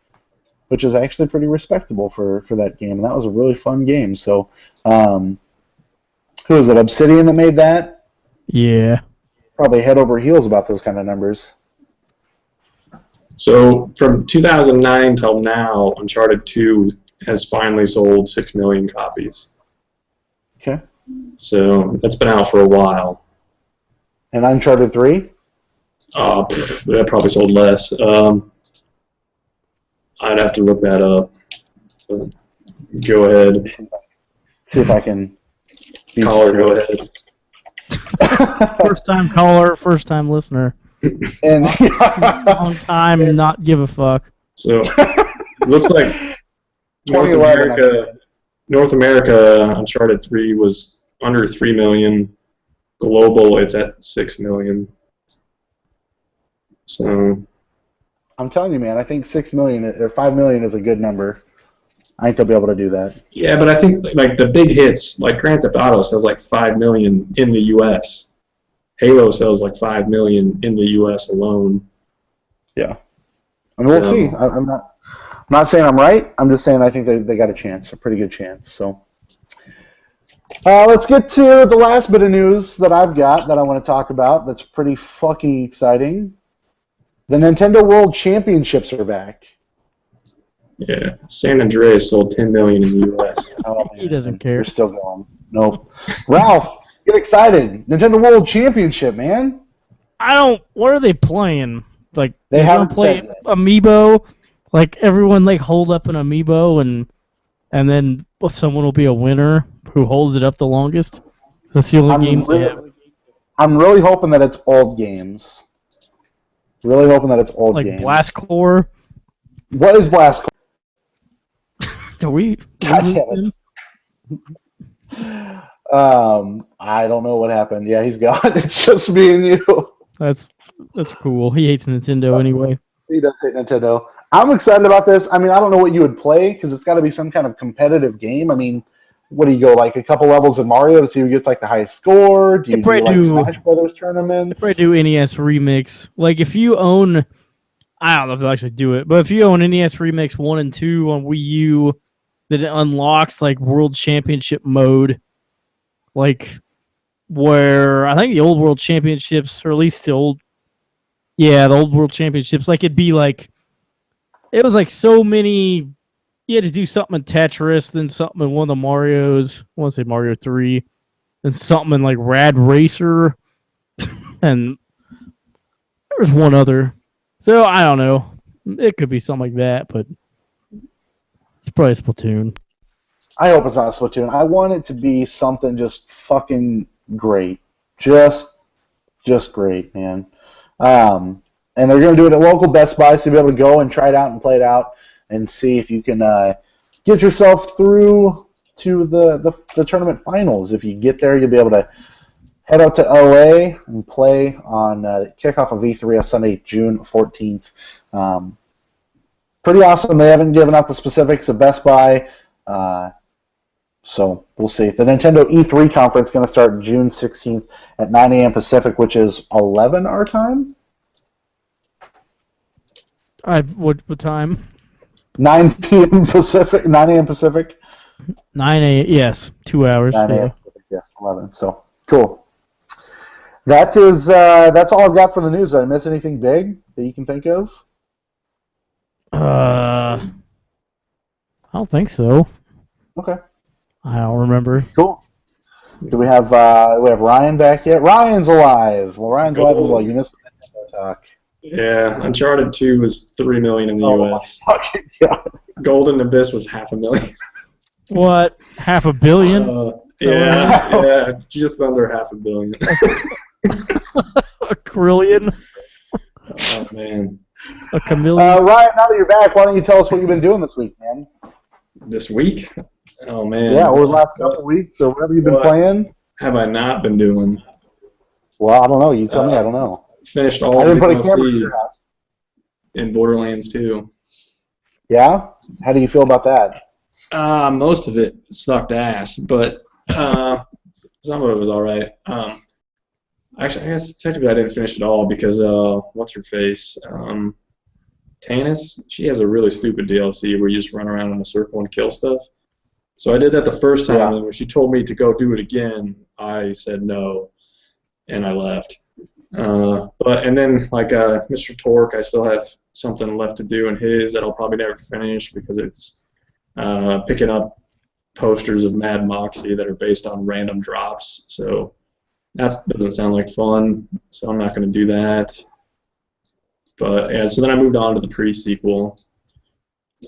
A: which is actually pretty respectable for that game. And that was a really fun game. So, who was it? Obsidian that made that?
C: Yeah.
A: Probably head over heels about those kind of numbers.
B: So from 2009 till now, Uncharted 2 has finally sold 6 million copies.
A: Okay.
B: So that's been out for a while.
A: And Uncharted 3?
B: That probably sold less. I'd have to look that up. But go ahead.
A: See if I can.
B: Caller, go ahead.
C: First time caller, first time listener.
A: And
C: Long time and not give a fuck.
B: So it looks like North
A: 2011,
B: America Uncharted 3 was under 3 million. Global, it's at 6 million. So
A: I'm telling you, man, I think 6 million or 5 million is a good number. I think they'll be able to do that.
B: yeah, but I think like the big hits, like Grand Theft Auto, sells like 5 million in the U.S. Halo sells like 5 million in the U.S. alone.
A: Yeah. I mean, we'll see. I'm not saying I'm right. I'm just saying I think they got a chance, a pretty good chance. So let's get to the last bit of news that I've got that I want to talk about that's pretty fucking exciting. The Nintendo World Championships are back.
B: Yeah, San Andreas sold 10 million in the U.S.
A: Oh,
C: He doesn't care.
A: You're still going. Nope. Ralph, get excited. Nintendo World Championship, man.
C: What are they playing? Like,
A: They
C: they're gonna
A: haven't
C: play
A: said yet.
C: Amiibo? Like, everyone, like, hold up an Amiibo and then someone will be a winner who holds it up the longest? That's the only game they have.
A: I'm really hoping that it's old games. Really hoping that it's old
C: Like,
A: games.
C: Blast Core.
A: What is Blast
C: Do we?
A: God damn it. I don't know what happened. Yeah, he's gone. It's just me and you.
C: That's cool. He hates Nintendo anyway.
A: He does hate Nintendo. I'm excited about this. I mean, I don't know what you would play because it's got to be some kind of competitive game. I mean, what do you go, like a couple levels of Mario to see who gets like the highest score? Do you do like Smash Brothers tournaments?
C: They probably do NES Remix. Like if you own, I don't know if they'll actually do it, but if you own NES Remix 1 and 2 on Wii U, that it unlocks like World Championship mode, like where I think the old World Championships, or at least the old World Championships, like it'd be like, it was like so many. You had to do something in Tetris, then something in one of the Marios. I want to say Mario 3, then something in like Rad Racer, and there was one other. So I don't know. It could be something like that, but it's probably Splatoon.
A: I hope it's not a Splatoon. I want it to be something just fucking great. Just great, man. And they're going to do it at local Best Buy, so you'll be able to go and try it out and play it out and see if you can get yourself through to the tournament finals. If you get there, you'll be able to head out to LA and play on kickoff of E3 on Sunday, June 14th. Pretty awesome. They haven't given out the specifics of Best Buy, so we'll see. The Nintendo E3 conference is going to start June 16th at 9 a.m. Pacific, which is 11 our time.
C: What time?
A: 9 p.m. Pacific. 9 a.m. Pacific.
C: 9 a.m. Yes, 2 hours.
A: 9
C: Yeah.
A: a.m. Pacific, yes, 11. So cool. That's all I've got for the news. Did I miss anything big that you can think of?
C: I don't think so.
A: Okay.
C: I don't remember.
A: Cool. Do we have Ryan back yet? Ryan's alive. Well, Ryan's alive as well. You missed the Nintendo talk.
B: Yeah, Uncharted 2 was 3 million in the U.S.
A: Fucking God.
B: Golden Abyss was 500,000.
C: What? $500 million?
B: Yeah, just under 500 million.
C: A trillion?
B: Oh man,
C: A chameleon?
A: Ryan, now that you're back, why don't you tell us what you've been doing this week, man?
B: this week? Oh man.
A: Yeah, or the last couple of weeks, or whatever you've been
B: What
A: playing.
B: have I not been doing?
A: Well, I don't know. You tell me. I don't know.
B: Finished all
A: I
B: of
A: didn't
B: the
A: put a camera in
B: DLC
A: your house.
B: in Borderlands 2.
A: Yeah? How do you feel about that?
B: Most of it sucked ass, but some of it was all right. Actually, I guess technically I didn't finish it all because what's her face? Tannis, she has a really stupid DLC where you just run around in a circle and kill stuff. So I did that the first time,
A: Yeah.
B: and when she told me to go do it again, I said no, and I left. And then like Mr. Torque, I still have something left to do in his that I'll probably never finish because it's picking up posters of Mad Moxie that are based on random drops. So that doesn't sound like fun, so I'm not going to do that. But yeah, so then I moved on to the pre-sequel,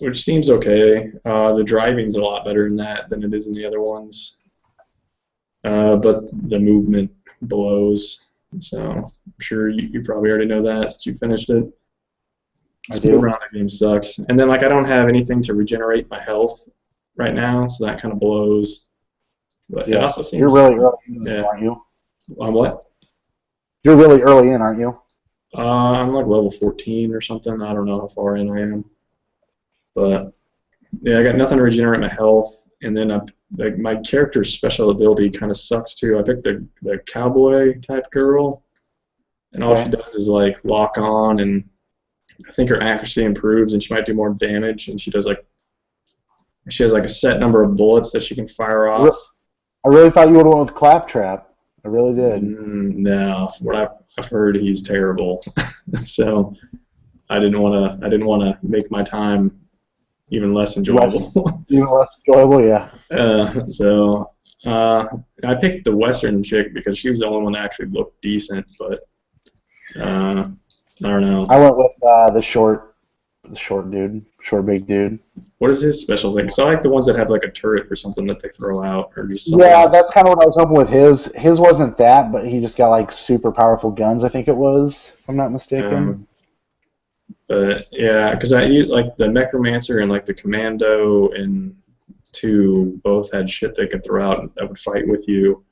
B: which seems okay. The driving's a lot better in that than it is in the other ones. But the movement blows. So I'm sure you probably already know that since you finished it.
A: I
B: Speed
A: do.
B: around that game sucks. And then like I don't have anything to regenerate my health right now, so that kind of blows. But it also seems
A: You're really early in,
B: Yeah.
A: aren't you?
B: on what?
A: You're really early in, aren't you?
B: I'm like level 14 or something. I don't know how far in I am. But yeah, I got nothing to regenerate my health, and then like my character's special ability kind of sucks too. I picked the cowboy type girl, and all she does is like lock on, and I think her accuracy improves, and she might do more damage, and she has like a set number of bullets that she can fire off.
A: I really thought you would have went with Claptrap. I really did.
B: No, from what I've heard, he's terrible. So I didn't want to make my time even less enjoyable.
A: Even less enjoyable, yeah.
B: So I picked the Western chick because she was the only one that actually looked decent, but I don't know.
A: I went with the short big dude.
B: What is his special thing? So I like the ones that have like a turret or something that they throw out, or just something
A: Yeah,
B: else.
A: that's kind of what I was hoping with his. His wasn't that, but he just got like super powerful guns, I think it was, if I'm not mistaken.
B: But yeah, because I use like the Necromancer and like the Commando and 2 both had shit they could throw out that would fight with you.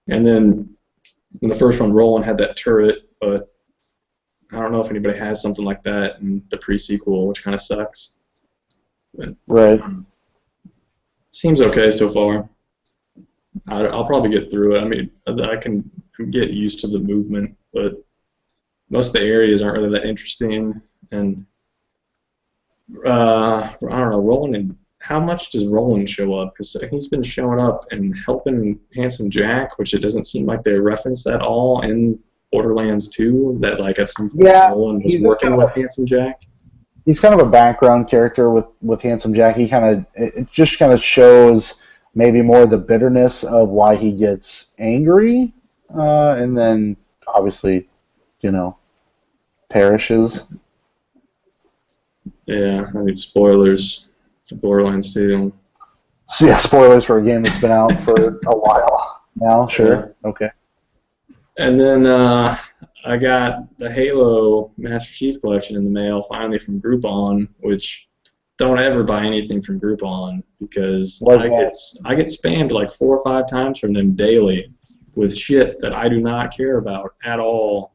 B: And then in the first one, Roland had that turret, but I don't know if anybody has something like that in the pre-sequel, which kind of sucks. But,
A: Right.
B: Seems okay so far. I'll probably get through it. I mean, I can get used to the movement, but most of the areas aren't really that interesting. And I don't know, Roland. How much does Roland show up? Because he's been showing up and helping Handsome Jack, which it doesn't seem like they reference at all in Borderlands 2. That like at some point Roland was working with Handsome Jack.
A: He's kind of a background character with Handsome Jack. He it just kind of shows maybe more the bitterness of why he gets angry, and then obviously, perishes.
B: Yeah, I mean spoilers for Borderlands 2.
A: So yeah, spoilers for a game that's been out for a while now. Sure,
B: Yeah.
A: Okay.
B: And then I got the Halo Master Chief Collection in the mail finally from Groupon, which don't ever buy anything from Groupon because I get spammed like 4 or 5 times from them daily with shit that I do not care about at all.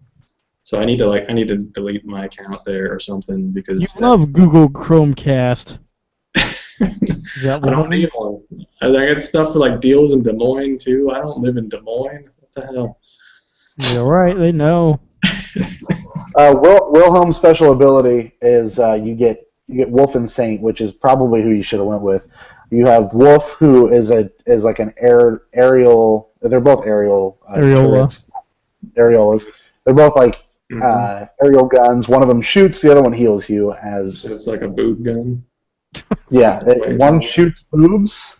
B: So I need to delete my account there or something because
C: You love Google Chromecast. Is that
B: I don't need one. I got stuff for like deals in Des Moines too. I don't live in Des Moines. What the hell?
C: You're right, they know.
A: Wilhelm's special ability is you get Wolf and Saint, which is probably who you should have went with. You have Wolf, who is like an aerial. They're both aerial. Areolas. They're both like aerial guns. One of them shoots, the other one heals you.
B: So it's like a boob gun.
A: Yeah, one shoots boobs,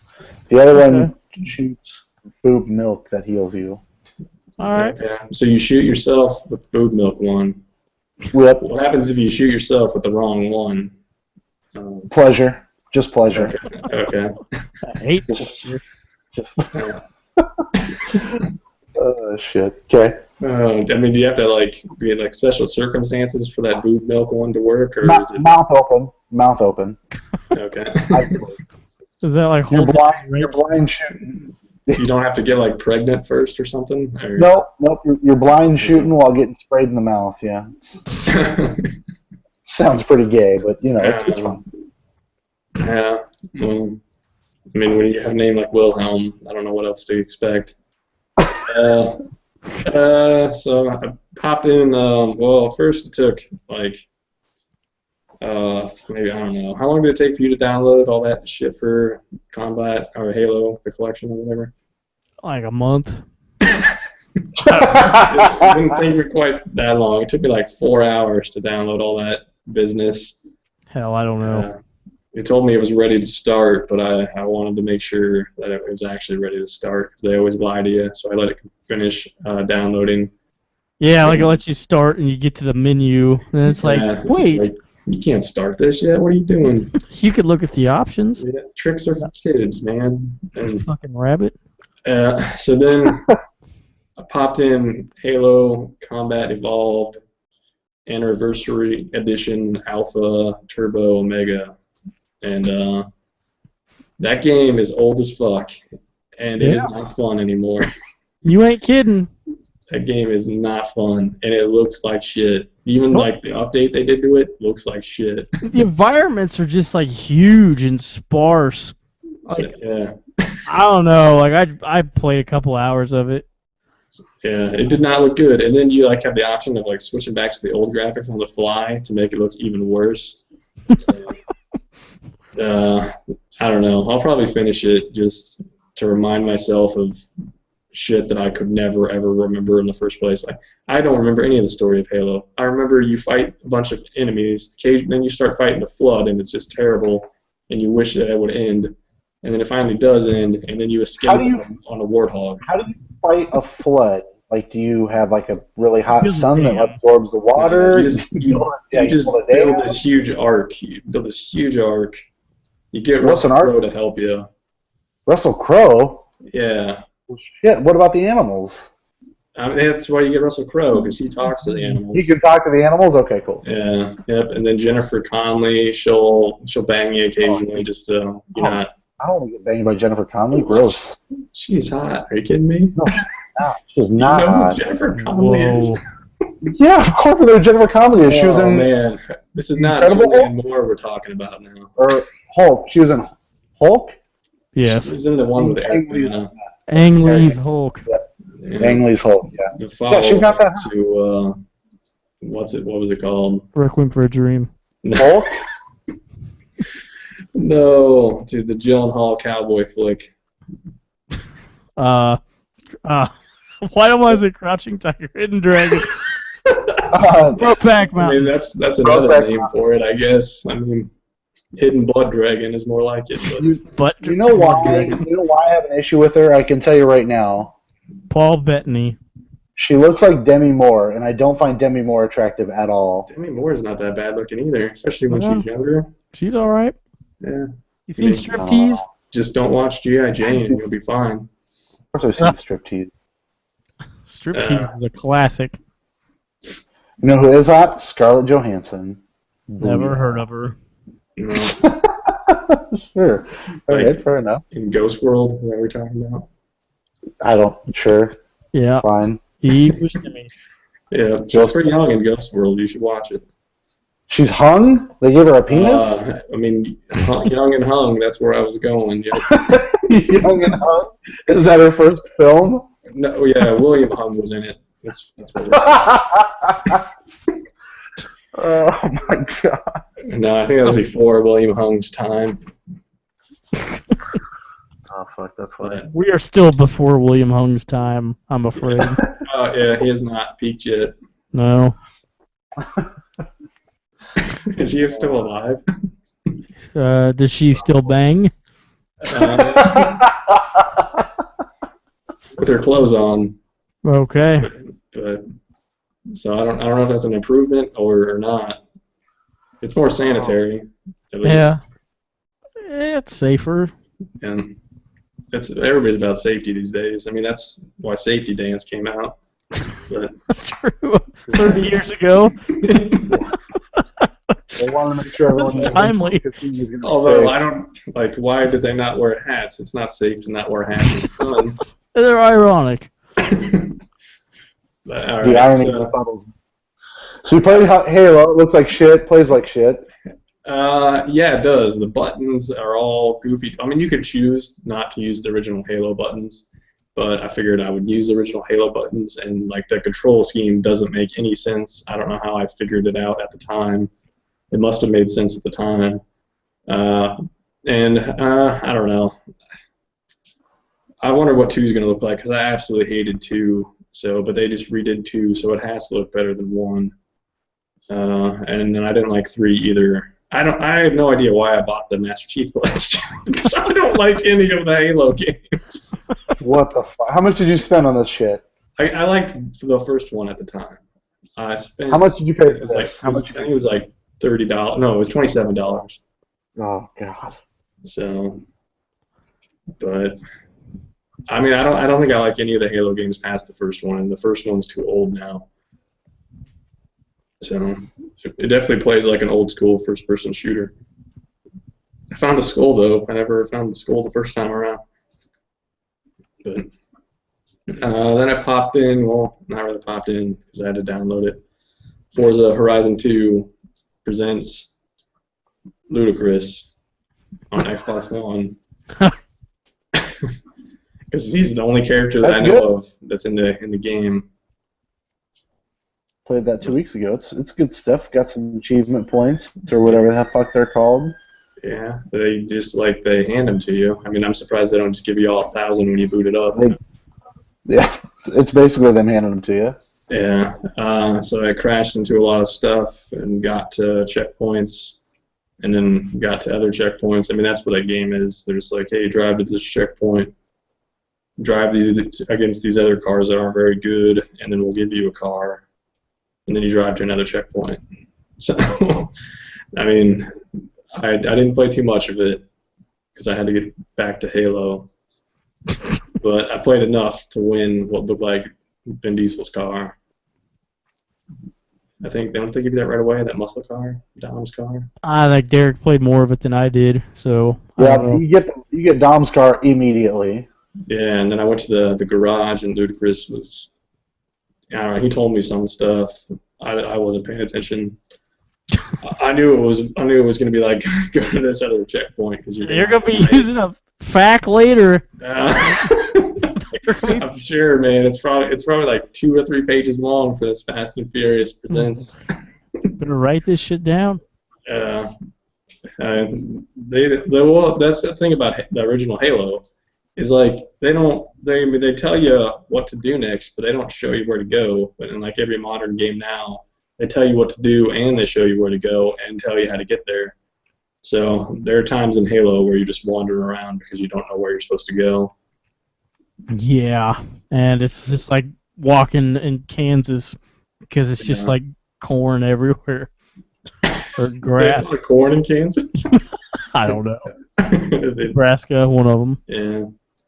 A: the other one shoots boob milk that heals you.
C: All right.
B: Okay. So you shoot yourself with the boob milk one.
A: Yep.
B: What happens if you shoot yourself with the wrong one?
A: Pleasure. Just pleasure.
B: Okay.
C: I hate
A: Just-
C: shit.
A: Shit. Okay.
B: I mean, do you have to like be in like special circumstances for that boob milk one to work, or is it
A: Mouth open. Mouth open.
B: okay?
C: Is that like
A: You're
C: holding
A: blind.
C: rape?
A: You're blind shooting.
B: You don't have to get like pregnant first or something. Or...
A: Nope. You're blind shooting while getting sprayed in the mouth. Yeah. Sounds pretty gay, but it's fun.
B: Yeah. Well, I mean, when you have a name like Wilhelm, I don't know what else to expect. So I popped in. Well, first it took like maybe I don't know. How long did it take for you to download all that shit for Combat or Halo, the collection or whatever?
C: Like a month.
B: It didn't take me quite that long. It took me like 4 hours to download all that business.
C: Hell, I don't know.
B: They told me it was ready to start, but I wanted to make sure that it was actually ready to start because they always lie to you. So I let it finish downloading.
C: Yeah, like it lets you start and you get to the menu, and it's like,
B: Yeah,
C: wait,
B: it's like, you can't start this yet. What are you doing?
C: you could look at the options.
B: Yeah, tricks are for kids, man. And,
C: Fucking rabbit.
B: so then I popped in Halo Combat Evolved Anniversary Edition Alpha Turbo Omega. And that game is old as fuck, and it is not fun anymore.
C: You ain't kidding.
B: That game is not fun, and it looks like shit. Even like the update they did to it looks like shit.
C: The environments are just like huge and sparse. Like,
B: Yeah.
C: I don't know. Like I played a couple hours of it.
B: Yeah, it did not look good. And then you like have the option of like switching back to the old graphics on the fly to make it look even worse. So, I don't know. I'll probably finish it just to remind myself of shit that I could never ever remember in the first place. Like I don't remember any of the story of Halo. I remember you fight a bunch of enemies, then you start fighting the Flood, and it's just terrible, and you wish that it would end, and then it finally does end, and then you escape on a Warthog.
A: How do you fight a flood? Like, do you have like a really hot
C: Use a
A: sun that
C: dam.
A: absorbs the water?
B: You just
A: pull a
B: build
A: dam?
B: this huge arc. You build this huge arc. You get
A: What's
B: Russell
A: an arc?
B: Crowe to help you.
A: Russell Crowe?
B: Yeah.
A: Well, shit, what about the animals?
B: I mean, that's why you get Russell Crowe, because he talks to the animals.
A: He can talk to the animals? Okay, cool.
B: Yeah, yep. And then Jennifer Connelly, she'll bang you occasionally, just to you're not.
A: I don't want to get banged by Jennifer Connelly. Gross.
B: She's hot. Are you kidding me?
A: No, she's
B: Do you
A: not
B: know who
A: hot.
B: Jennifer Connelly is?
C: Whoa.
A: Yeah, of course I know Jennifer Connelly is. She was
B: Oh
A: in
B: man, this is not
A: Incredible
B: Julianne Moore we're talking about now.
A: or Hulk. She was in Hulk?
C: Yes.
B: She's in the one with Eric Bana.
C: Ang Lee's Hulk.
B: Yeah.
A: Ang Lee's Hulk, yeah.
B: The follow
A: she's not that hot.
B: to what was it called?
C: Requiem for a Dream.
A: Hulk?
B: No, dude, the Gyllenhaal cowboy flick.
C: Why don't I say Crouching Tiger, Hidden Dragon? Brokeback
B: I
C: Mountain.
B: mean, that's another
A: Brokeback
B: name for it, I guess. I mean, Hidden Blood Dragon is more like it.
C: But
A: You know why? You know why I have an issue with her? I can tell you right now.
C: Paul Bettany.
A: She looks like Demi Moore, and I don't find Demi Moore attractive at all.
B: Demi Moore is not that bad looking either, especially when
C: Yeah.
B: she's younger.
C: She's all right.
B: Yeah.
C: You seen
B: mean-
C: Striptease?
B: Just don't watch G.I. Jane and you'll be fine.
A: Of course, I've seen striptease.
C: Striptease is a classic.
A: You know who is hot? Scarlett Johansson.
C: Never heard of her.
B: You know,
A: Sure. All
B: Like-
A: right, fair enough.
B: in Ghost World, is that what we're talking about?
A: I don't. Sure.
C: Yeah.
A: Fine.
C: He was to me.
B: Yeah,
A: Ghost
B: she's pretty young in Ghost World. You should watch it.
A: She's hung? They gave her a penis?
B: I mean, young and hung. That's where I was going. Yep.
A: Young and hung? Is that her first film?
B: No, yeah, William Hung was in it. That's what it was.
A: Oh my god.
B: No, I think that was before William Hung's time.
A: Oh fuck, that's funny.
B: But,
C: We are still before William Hung's time, I'm afraid.
B: yeah, he has not peaked yet.
C: No.
B: Is he still alive?
C: Does she still bang?
B: With her clothes on,
C: Okay.
B: but so I don't know if that's an improvement or not. It's more sanitary, at least.
C: Yeah. It's safer.
B: And everybody's about safety these days. I mean, that's why Safety Dance came out. But
C: That's true. 30 years ago.
A: They wanted to make sure everyone
C: That's
A: knew
C: timely.
A: 15 was gonna be
B: although
A: safe.
B: I don't like, why did they not wear hats? It's not safe to not wear hats in the sun.
C: They're ironic.
B: But, all
A: The
B: right,
A: irony
B: so,
A: of the bubbles. So you played Halo. It looks like shit. Plays like shit.
B: yeah, it does. The buttons are all goofy. I mean, you could choose not to use the original Halo buttons, but I figured I would use the original Halo buttons, and like the control scheme doesn't make any sense. I don't know how I figured it out at the time. It must have made sense at the time. I don't know. I wonder what 2 is going to look like, because I absolutely hated 2. So, but they just redid 2, so it has to look better than 1. And then I didn't like 3 either. I have no idea why I bought the Master Chief Collection, because I don't like any of the Halo games.
A: What the fuck? How much did you spend on this shit?
B: I liked the first one at the time. I spent.
A: How much did you pay
B: It
A: for
B: was like
A: this? How much?
B: I think it was like $30. No, it was $27.
A: Oh god.
B: So, but I mean, I don't think I like any of the Halo games past the first one, and the first one's too old now. So it definitely plays like an old school first-person shooter. I found a skull though. I never found the skull the first time around. But then I popped in. Well, not really popped in because I had to download it. Forza Horizon 2 presents Ludicrous on Xbox One. Because he's the only character that
A: That's
B: I know
A: good.
B: of that's in the game.
A: Played that 2 weeks ago. It's good stuff. Got some achievement points or whatever the fuck they're called.
B: Yeah, they just they hand them to you. I mean, I'm surprised they don't just give you all 1,000 when you boot it up.
A: Yeah, it's basically them handing them to you.
B: Yeah, so I crashed into a lot of stuff and got to checkpoints, and then got to other checkpoints. I mean, that's what that game is. They're just like, hey, drive to this checkpoint, drive against these other cars that aren't very good, and then we'll give you a car, and then you drive to another checkpoint. So, I mean, I didn't play too much of it because I had to get back to Halo, but I played enough to win what looked like Vin Diesel's car. I think don't they give you that right away? That muscle car, Dom's car.
C: I think Derek played more of it than I did, so I
A: Yeah,
C: don't know.
A: you get Dom's car immediately.
B: Yeah, and then I went to the garage, and Ludacris was. I don't know. He told me some stuff. I wasn't paying attention. I knew it was going to be like go to this other checkpoint because
C: You're gonna be using a fact later.
B: I'm sure, man. It's probably like 2 or 3 pages long for this Fast and Furious Presents.
C: Better write this shit down.
B: Well, that's the thing about the original Halo, is like they tell you what to do next, but they don't show you where to go. But in like every modern game now, they tell you what to do and they show you where to go and tell you how to get there. So there are times in Halo where you just wander around because you don't know where you're supposed to go.
C: Yeah, and it's just like walking in Kansas because it's just like corn everywhere or grass.
B: There's corn in Kansas.
C: I don't know. Nebraska, one of them.
B: Yeah,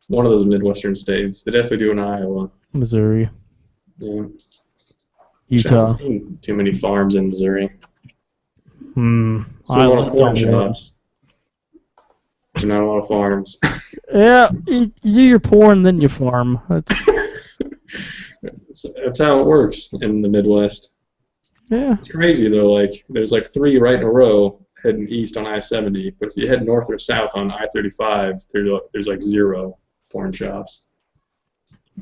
B: one of those Midwestern states. They definitely do in Iowa.
C: Missouri,
B: Yeah.
C: Utah.
B: I've seen too many farms in Missouri.
C: I
B: So a lot of
C: lived
B: corn
C: on one.
B: shops. Not a lot of farms.
C: Yeah, you do your porn, then you farm. That's
B: That's how it works in the Midwest.
C: yeah.
B: It's crazy though. Like there's like 3 right in a row heading east on I-70, but if you head north or south on I-35, there's like 0 porn shops.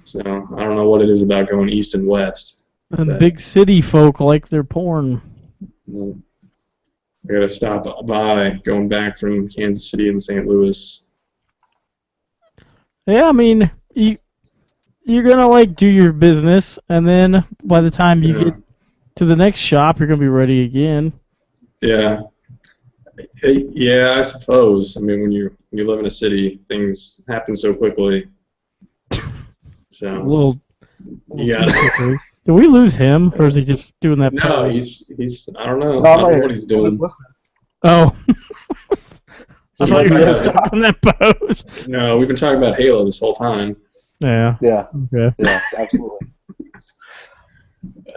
B: So I don't know what it is about going east and west.
C: And big city folk like their porn.
B: I gotta stop by going back from Kansas City and St. Louis.
C: Yeah, I mean, you're gonna like do your business, and then by the time you get to the next shop, you're gonna be ready again.
B: Yeah. Yeah, I suppose. I mean, when you live in a city, things happen so quickly.
C: A
B: So
C: little
B: you
C: too
B: got.
C: quickly. Did we lose him, or is he just doing that
B: No,
C: pose?
B: he's. I don't know.
A: No,
B: I
A: I'm
B: don't
A: right
B: know
A: here.
B: what he's doing.
C: Oh. I thought you were
B: Yeah.
C: just stopping that pose.
B: No, we've been talking about Halo this whole time.
C: Yeah.
A: Yeah,
C: Okay.
A: yeah, absolutely.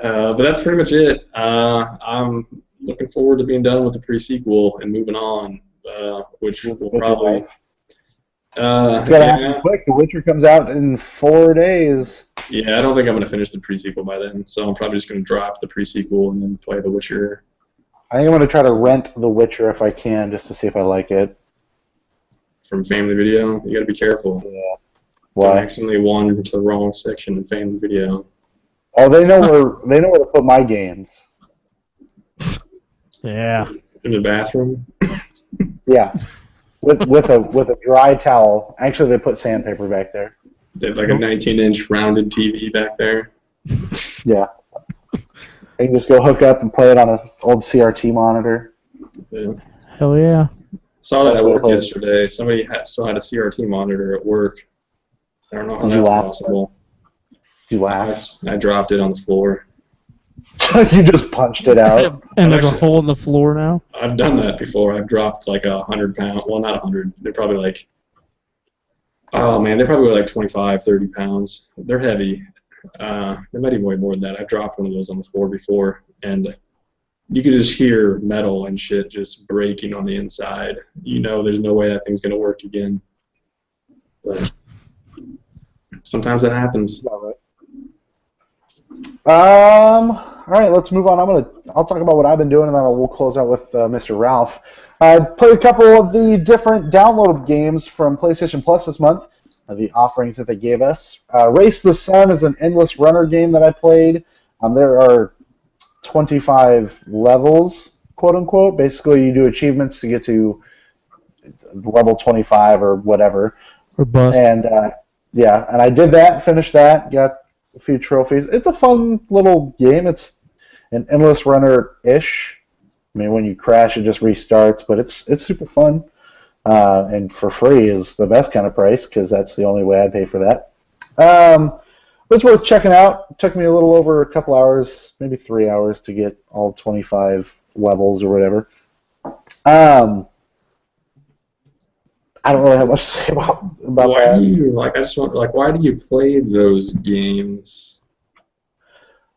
B: But that's pretty much it. I'm looking forward to being done with the pre-sequel and moving on, which will probably.
A: It's gotta happen quick. The Witcher comes out in 4 days.
B: Yeah, I don't think I'm going to finish the pre-sequel by then, so I'm probably just going to drop the pre-sequel and then play The Witcher.
A: I think I'm gonna try to rent The Witcher if I can, just to see if I like it.
B: From Family Video. You got to be careful.
A: Yeah.
B: Don't
A: Why?
B: accidentally wander to the wrong section in Family Video.
A: Oh, they know where to put my games.
C: Yeah.
B: In the bathroom.
A: Yeah, with a dry towel. Actually, they put sandpaper back there.
B: They have like a 19-inch rounded TV back there.
A: Yeah. I can just go hook up and play it on an old CRT monitor.
B: Yeah.
C: Hell yeah.
B: Saw that
A: That's
B: at work
A: what it
B: yesterday. Somebody still had a CRT monitor at work. I don't know how
A: Did you
B: that's
A: laugh?
B: possible.
A: You laugh.
B: I dropped it on the floor.
A: You just punched it out.
C: And there's a
B: Actually-
C: hole in the floor now.
B: I've done that before. I've dropped like 100 pounds. Well, not 100. They're probably like, oh man, they're probably like 25, 30 pounds. They're heavy. They might even weigh more than that. I've dropped one of those on the floor before, and you could just hear metal and shit just breaking on the inside. You know there's no way that thing's going to work again. But sometimes that happens.
A: All right, let's move on. I'll talk about what I've been doing, and then we'll close out with Mr. Ralph. I played a couple of the different downloadable games from PlayStation Plus this month. the offerings that they gave us. Race the Sun is an endless runner game that I played. There are 25 levels, quote unquote. Basically, you do achievements to get to level 25 or whatever.
C: Or bust.
A: And yeah, and I did that, finished that, got a few trophies. It's a fun little game. It's an endless runner-ish. I mean, when you crash, it just restarts, but it's super fun. And for free is the best kind of price because that's the only way I'd pay for that. It's worth checking out. It took me a little over a couple hours, maybe 3 hours to get all 25 levels or whatever. I don't really have much to say about
B: Why
A: that.
B: do you like? I just want like, why do you play those games?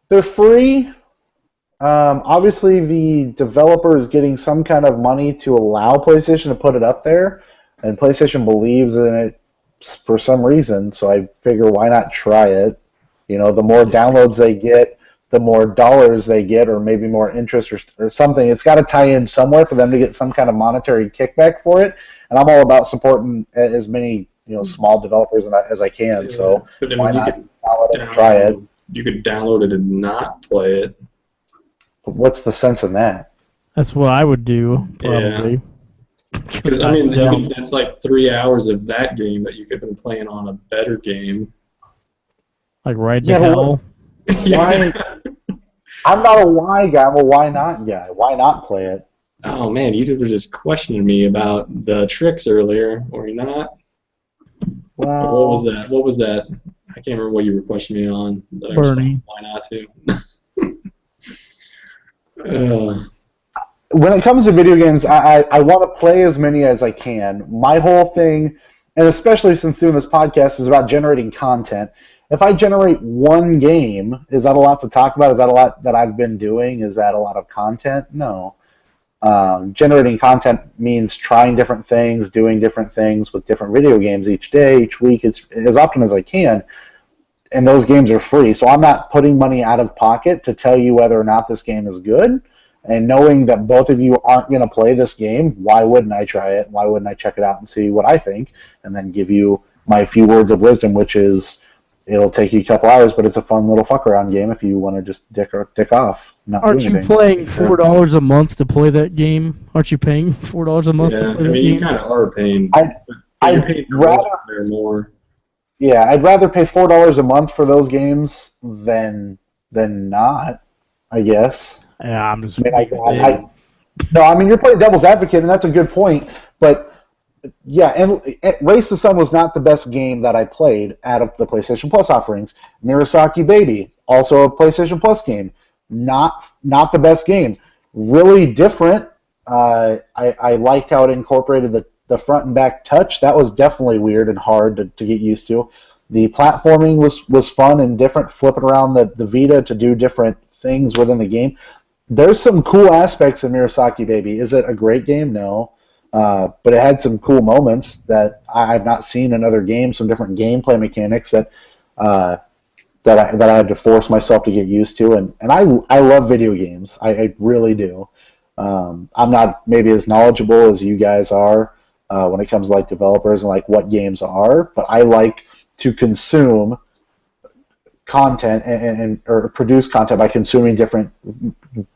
A: They're free. Obviously, the developer is getting some kind of money to allow PlayStation to put it up there, and PlayStation believes in it for some reason. So I figure, why not try it? You know, the more downloads they get, the more dollars they get, or maybe more interest or something. It's got to tie in somewhere for them to get some kind of monetary kickback for it. And I'm all about supporting as many small developers as I can.
B: Yeah.
A: So
B: But then
A: why
B: you
A: not
B: could
A: download it and try it?
B: You could download it and not play it.
A: What's the sense in that?
C: That's what I would do, probably.
B: Because I mean, that's like 3 hours of that game that you could have been playing on a better game.
C: Like Ride to
A: Yeah, but
C: Hell.
A: Why? I'm not a why guy. I'm a why not guy. Why not play it?
B: Oh man, you were just questioning me about the tricks earlier, were you not?
A: Well,
B: What was that? What was that? I can't remember what you were questioning me on. That I
C: Bernie.
B: Why not to?
A: when it comes to video games, I want to play as many as I can. My whole thing, and especially since doing this podcast, is about generating content. If I generate one game, is that a lot to talk about? Is that a lot that I've been doing? Is that a lot of content? No. Generating content means trying different things, doing different things with different video games each day, each week, as often as I can. And those games are free, so I'm not putting money out of pocket to tell you whether or not this game is good. And knowing that both of you aren't going to play this game, why wouldn't I try it? Why wouldn't I check it out and see what I think, and then give you my few words of wisdom, which is it'll take you a couple hours, but it's a fun little fuck around game if you want to just dick off.
C: Aren't you paying $4 a month to play that game? Aren't you paying $4 a month to
B: Yeah,
C: play
B: I
C: that
B: mean, you
C: game?
B: kind of are paying.
A: I'd
B: paying
A: rather
B: more.
A: Yeah, I'd rather pay $4 a month for those games than not, I guess.
C: Yeah, I'm just.
A: No, I mean, you're playing devil's advocate, and that's a good point. But yeah, and Race the Sun was not the best game that I played out of the PlayStation Plus offerings. Murasaki Baby, also a PlayStation Plus game, not the best game. Really different. I liked how it incorporated the front and back touch. That was definitely weird and hard to get used to. The platforming was fun and different, flipping around the Vita to do different things within the game. There's some cool aspects in Murasaki Baby. Is it a great game? No. But it had some cool moments that I've not seen in other games, some different gameplay mechanics that I had to force myself to get used to. And I love video games. I really do. I'm not maybe as knowledgeable as you guys are when it comes to like developers and like what games are, but I like to consume content and or produce content by consuming different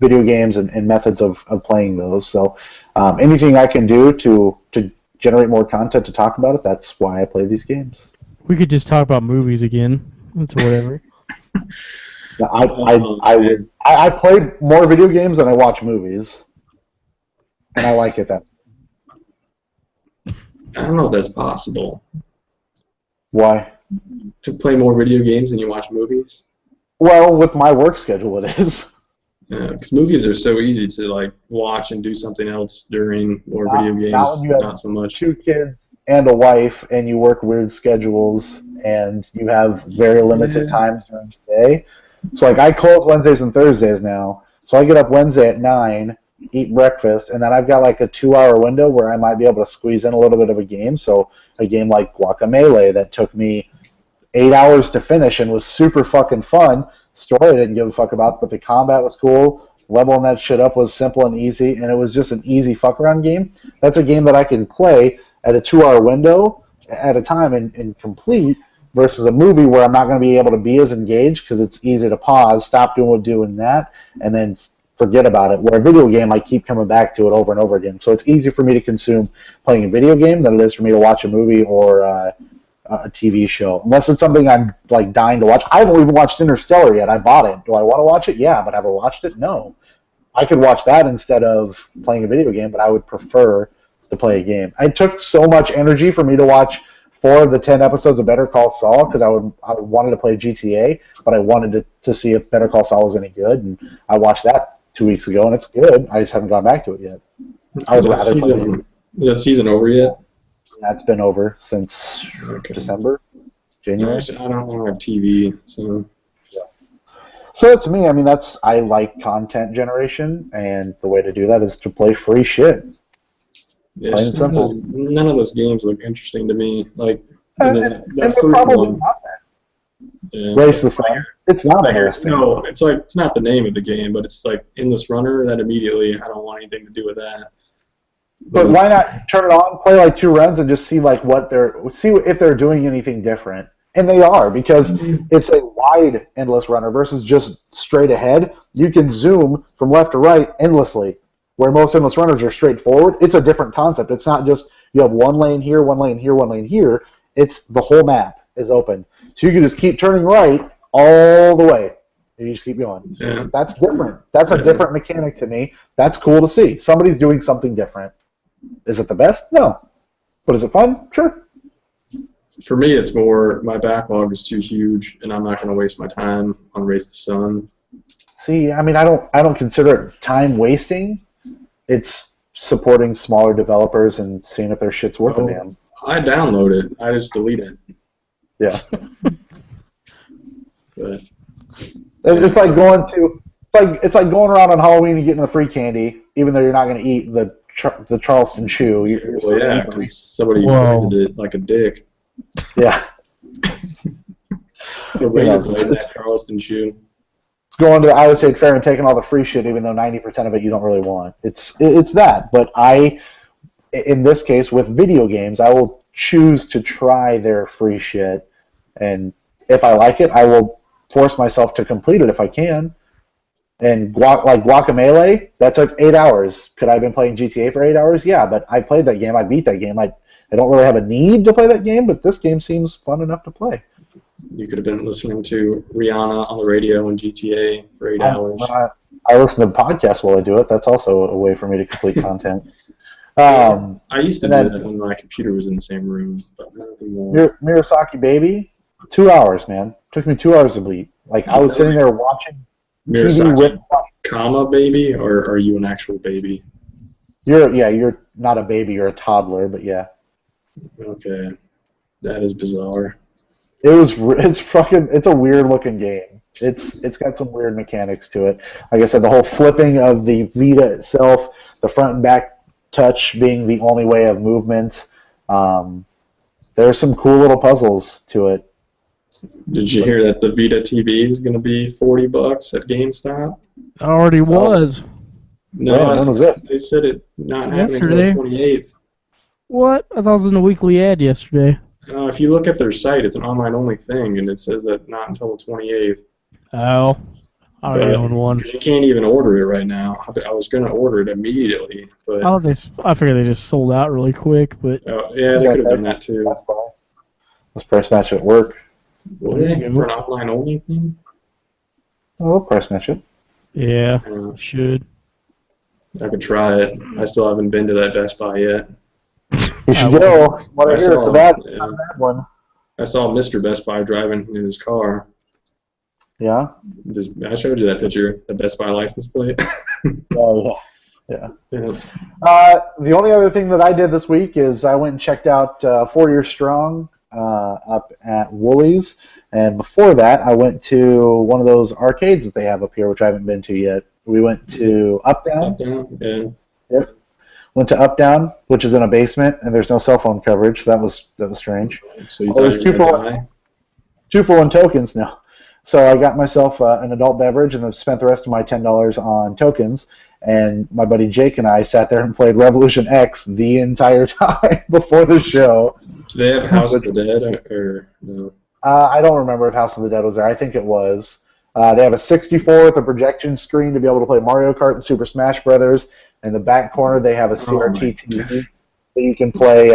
A: video games and methods of playing those. So anything I can do to generate more content to talk about it, that's why I play these games.
C: We could just talk about movies again. It's whatever.
A: I play more video games than I watch movies, and I like it that.
B: I don't know if that's possible.
A: Why?
B: To play more video games than you watch movies?
A: Well, with my work schedule, it is.
B: Because movies are so easy to like watch and do something else during, or video games not so much.
A: 2 kids and a wife, and you work weird schedules, and you have very limited times during the day. So, like, I close Wednesdays and Thursdays now. So I get up Wednesday at 9, eat breakfast, and then I've got like a 2-hour window where I might be able to squeeze in a little bit of a game. So a game like Guacamelee that took me 8 hours to finish and was super fucking fun. Story I didn't give a fuck about, but the combat was cool. Leveling that shit up was simple and easy, and it was just an easy fuck around game. That's a game that I can play at a 2-hour window at a time and complete versus a movie where I'm not going to be able to be as engaged because it's easy to pause, stop doing that, and then forget about it. Where a video game, I keep coming back to it over and over again. So it's easier for me to consume playing a video game than it is for me to watch a movie or a TV show. Unless it's something I'm like dying to watch. I haven't even watched Interstellar yet. I bought it. Do I want to watch it? Yeah, but have I watched it? No. I could watch that instead of playing a video game, but I would prefer to play a game. It took so much energy for me to watch 4 of the 10 episodes of Better Call Saul because I wanted to play GTA, but I wanted to see if Better Call Saul was any good, and I watched that 2 weeks ago, and it's good. I just haven't gone back to it yet.
B: Is that season over yet?
A: That's been over since December, January.
B: I don't have TV, so.
A: So to me, I mean, I like content generation, and the way to do that is to play free shit.
B: Yeah,
A: Plain and simple.
B: none of those games look interesting to me. Like
A: And
B: that
A: they're
B: first
A: probably
B: one.
A: not that.
B: Yeah.
A: Race the Sun. It's not interesting.
B: No, it's not the name of the game, but it's like Endless Runner. That immediately, I don't want anything to do with that.
A: But why not turn it on, play like 2 runs, and just see like see if they're doing anything different? And they are, because it's a wide endless runner versus just straight ahead. You can zoom from left to right endlessly, where most endless runners are straightforward. It's a different concept. It's not just you have 1 lane here, 1 lane here, 1 lane here. It's the whole map is open. So you can just keep turning right all the way, and you just keep going.
B: Yeah.
A: That's different. That's a different mechanic to me. That's cool to see. Somebody's doing something different. Is it the best? No. But is it fun? Sure.
B: For me, it's more my backlog is too huge, and I'm not going to waste my time on Race the Sun.
A: See, I mean, I don't consider it time wasting. It's supporting smaller developers and seeing if their shit's worth a damn.
B: I download it. I just delete it.
A: Yeah.
B: But
A: It's like it's like going around on Halloween and getting the free candy, even though you're not going to eat the Charleston chew.
B: well, yeah, because somebody
C: Whoa.
B: visited it like a dick.
A: Yeah.
B: A razor blade in that Charleston shoe.
A: It's going to the Iowa State Fair and taking all the free shit, even though 90% of it you don't really want. It's that. But in this case, with video games, I will choose to try their free shit, and if I like it, I will force myself to complete it if I can. And Guacamelee, that took 8 hours. Could I have been playing GTA for 8 hours? Yeah, but I played that game. I beat that game. I don't really have a need to play that game, but this game seems fun enough to play.
B: You could have been listening to Rihanna on the radio in GTA for 8 hours.
A: I listen to podcasts while I do it. That's also a way for me to complete content.
B: I used to do that when my computer was in the same room, but not anymore.
A: Murasaki Baby, 2 hours, man. Took me 2 hours to beat. Like, I was sitting there watching TV with...
B: Comma baby, or are you an actual baby?
A: You're not a baby, you're a toddler, but yeah.
B: Okay, that is bizarre.
A: It's a weird looking game. It's got some weird mechanics to it. Like I said, the whole flipping of the Vita itself, the front and back touch being the only way of movement. There's some cool little puzzles to it.
B: Did you hear that the Vita TV is going to be $40 at GameStop?
C: Already was.
B: No,
A: when was it?
B: They said it not happening
C: Yesterday.
B: until the 28th.
C: What? I thought it was in the weekly ad yesterday.
B: If you look at their site, it's an online-only thing, and it says that not until the 28th.
C: Oh. I already own one.
B: You can't even order it right now. I was going to order it immediately, but
C: I figured they just sold out really quick, but
B: yeah, they could have done that too.
A: That's fine. Let's price match at work.
B: Would they? For an online-only thing?
A: We'll price match it.
C: yeah,
B: Yeah.
C: should.
B: I could try it. I still haven't been to that Best Buy yet.
A: You should go. What I hear, it's a bad one.
B: I saw Mr. Best Buy driving in his car.
A: Yeah?
B: I showed you that picture, the Best Buy license plate.
A: Oh, yeah.
B: Yeah.
A: The only other thing that I did this week is I went and checked out 4 Year Strong up at Woolies, and before that I went to one of those arcades that they have up here, which I haven't been to yet. We went to Uptown.
B: Yeah.
A: Yep. Went to Uptown, which is in a basement, and there's no cell phone coverage. So that was strange.
B: So you
A: Oh, there's
B: thought you were gonna die?
A: 2 for 1 tokens now. So I got myself an adult beverage and then spent the rest of my $10 on tokens. And my buddy Jake and I sat there and played Revolution X the entire time before the show.
B: Do they have House of the Dead or no?
A: I don't remember if House of the Dead was there. I think it was. They have a 64 with a projection screen to be able to play Mario Kart and Super Smash Brothers. In the back corner, they have a CRT TV that you can play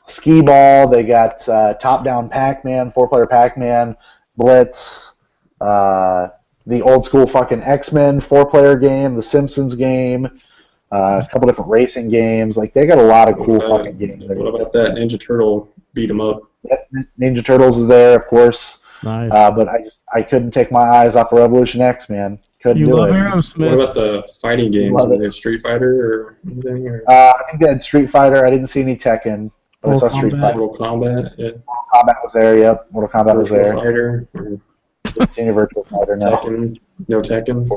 A: Skee Ball. They got top-down Pac-Man, 4-player Pac-Man, Blitz, the old school fucking X-Men 4-player game, the Simpsons game, a couple different racing games. Like, they got a lot of cool fucking games.
B: What about that Ninja Turtle beat 'em up?
A: Yep, Ninja Turtles is there, of course.
C: Nice.
A: But I couldn't take my eyes off of Revolution X, man. Couldn't do
C: love
A: it.
C: Aerosmith.
B: What about the fighting games?
A: Love
B: Do
A: it.
B: they have Street Fighter or anything? Or
A: I think they had Street Fighter. I didn't see any Tekken, but I saw
C: Mortal
A: Street
C: Kombat.
A: Fighter.
B: Mortal Kombat? Yeah.
A: Mortal Kombat was there. Yep, Mortal Kombat was
B: Virtual
A: there.
B: Fighter? Or
A: Senior Virtual Fighter, no.
B: Tekken? No Tekken?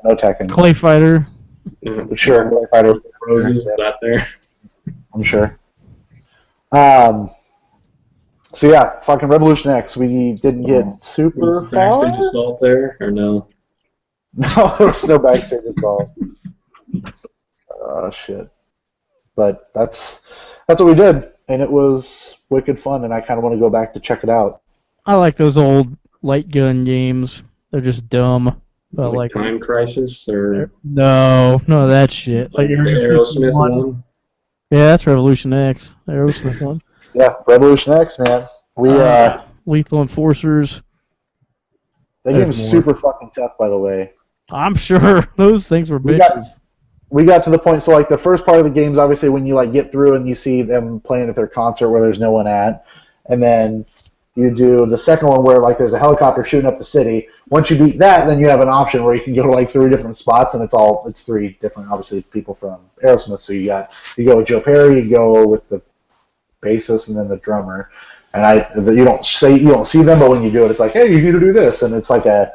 A: No Tekken.
C: Clay Fighter.
B: Yeah.
A: Sure, Clay Fighter.
B: Roses was that there?
A: I'm sure. So yeah, fucking Revolution X. We didn't get super
B: Was Backstage
A: far.
B: Assault there or no?
A: No, there was no backstage assault. Oh shit! But that's what we did, and it was wicked fun, and I kind of want to go back to check it out.
C: I like those old light gun games. They're just dumb. But like
B: Time Crisis or
C: no, none of that shit.
B: like the Aerosmith one?
C: Yeah, that's Revolution X. The Aerosmith one.
A: Yeah, Revolution X, man. We
C: Lethal Enforcers.
A: that
C: there's
A: game's
C: more.
A: super fucking tough, by the way.
C: I'm sure those things were
A: We got-
C: bitches.
A: We got to the point, so like the first part of the game's obviously when you like get through and you see them playing at their concert where there's no one at, and then you do the second one where like there's a helicopter shooting up the city. Once you beat that, then you have an option where you can go to like 3 different spots, and it's 3 different obviously people from Aerosmith. So you go with Joe Perry, you go with the bassist, and then the drummer. And you don't see them, but when you do it, it's like, hey, you need to do this, and it's like the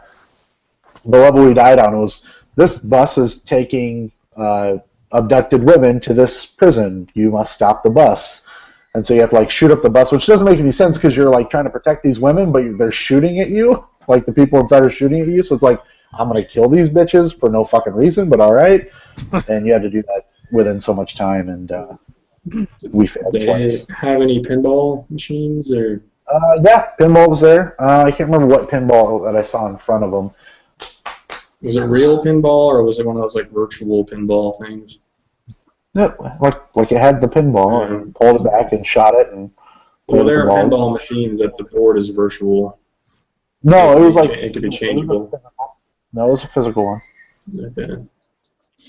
A: level we died on was this bus is taking abducted women to this prison. You must stop the bus. And so you have to like shoot up the bus, which doesn't make any sense because you're like trying to protect these women, but they're shooting at you. Like the people inside are shooting at you. So it's like, I'm gonna kill these bitches for no fucking reason, but all right. And you had to do that within so much time, and we failed
B: They
A: twice.
B: have any pinball machines or?
A: Yeah, pinball was there. I can't remember what pinball that I saw in front of them.
B: Was it real pinball or was it one of those like virtual pinball things?
A: Yeah, like it had the pinball, and pulled it back and shot it, and
B: Well,
A: played with
B: there
A: the
B: are
A: balls.
B: pinball machines that the board is virtual.
A: No, it was like
B: It could be changeable.
A: No, it was a physical one.
B: Okay.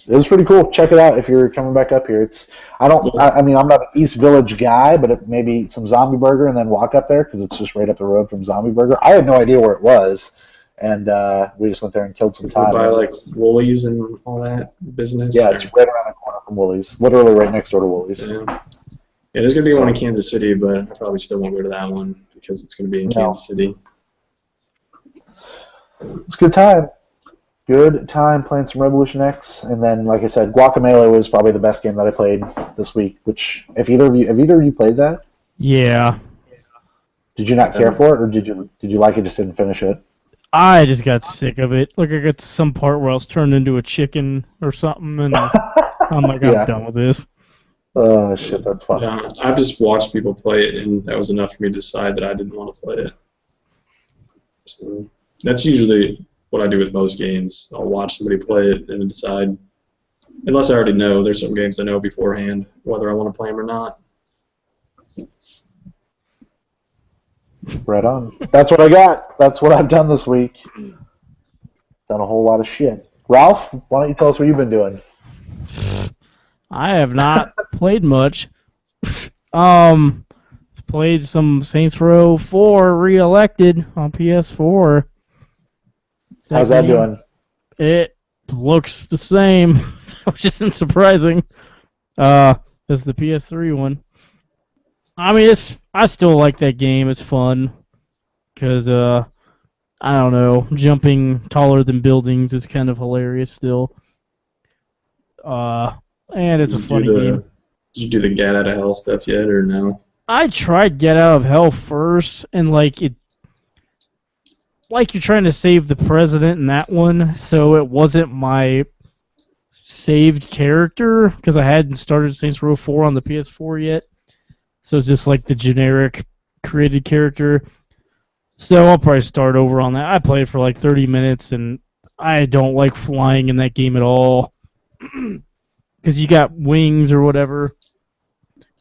A: It was pretty cool. Check it out if you're coming back up here. I mean, I'm not an East Village guy, but maybe eat some Zombie Burger and then walk up there because it's just right up the road from Zombie Burger. I had no idea where it was, and we just went there and killed some time.
B: By like Woolies and all that business.
A: Yeah, it's right around the corner from Woolies, literally right next door to Woolies.
B: Yeah. Yeah, there's gonna be one in Kansas City, but I probably still won't go to that one because it's gonna be in Kansas City.
A: It's a good time. Good time playing some Revolution X, and then, like I said, Guacamelee was probably the best game that I played this week. Which, have either of you played that?
C: Yeah,
A: Did you not care for it, or did you like it, just didn't finish it?
C: I just got sick of it. Like I got to some part where I was turned into a chicken or something, and I'm like, I'm
A: Yeah.
C: done with this.
A: Oh shit, that's fun.
B: Yeah, I've just watched people play it, and that was enough for me to decide that I didn't want to play it. So that's usually what I do with most games. I'll watch somebody play it and decide, unless I already know. There's some games I know beforehand whether I want to play them or not.
A: Right on. That's what I got. That's what I've done this week. Done a whole lot of shit. Ralph, why don't you tell us what you've been doing?
C: I have not played much. Played some Saints Row 4 Re-elected on PS4.
A: How's that doing?
C: It looks the same, which isn't surprising. As the PS3 one. I mean, I still like that game. It's fun because I don't know, jumping taller than buildings is kind of hilarious still. And it's a funny game.
B: Did you do the Get Out of Hell stuff yet, or no?
C: I tried Get Out of Hell first, and like it like you're trying to save the president in that one, so it wasn't my saved character because I hadn't started Saints Row 4 on the PS4 yet. So it's just like the generic created character. So I'll probably start over on that. I played for like 30 minutes and I don't like flying in that game at all. Because you got wings or whatever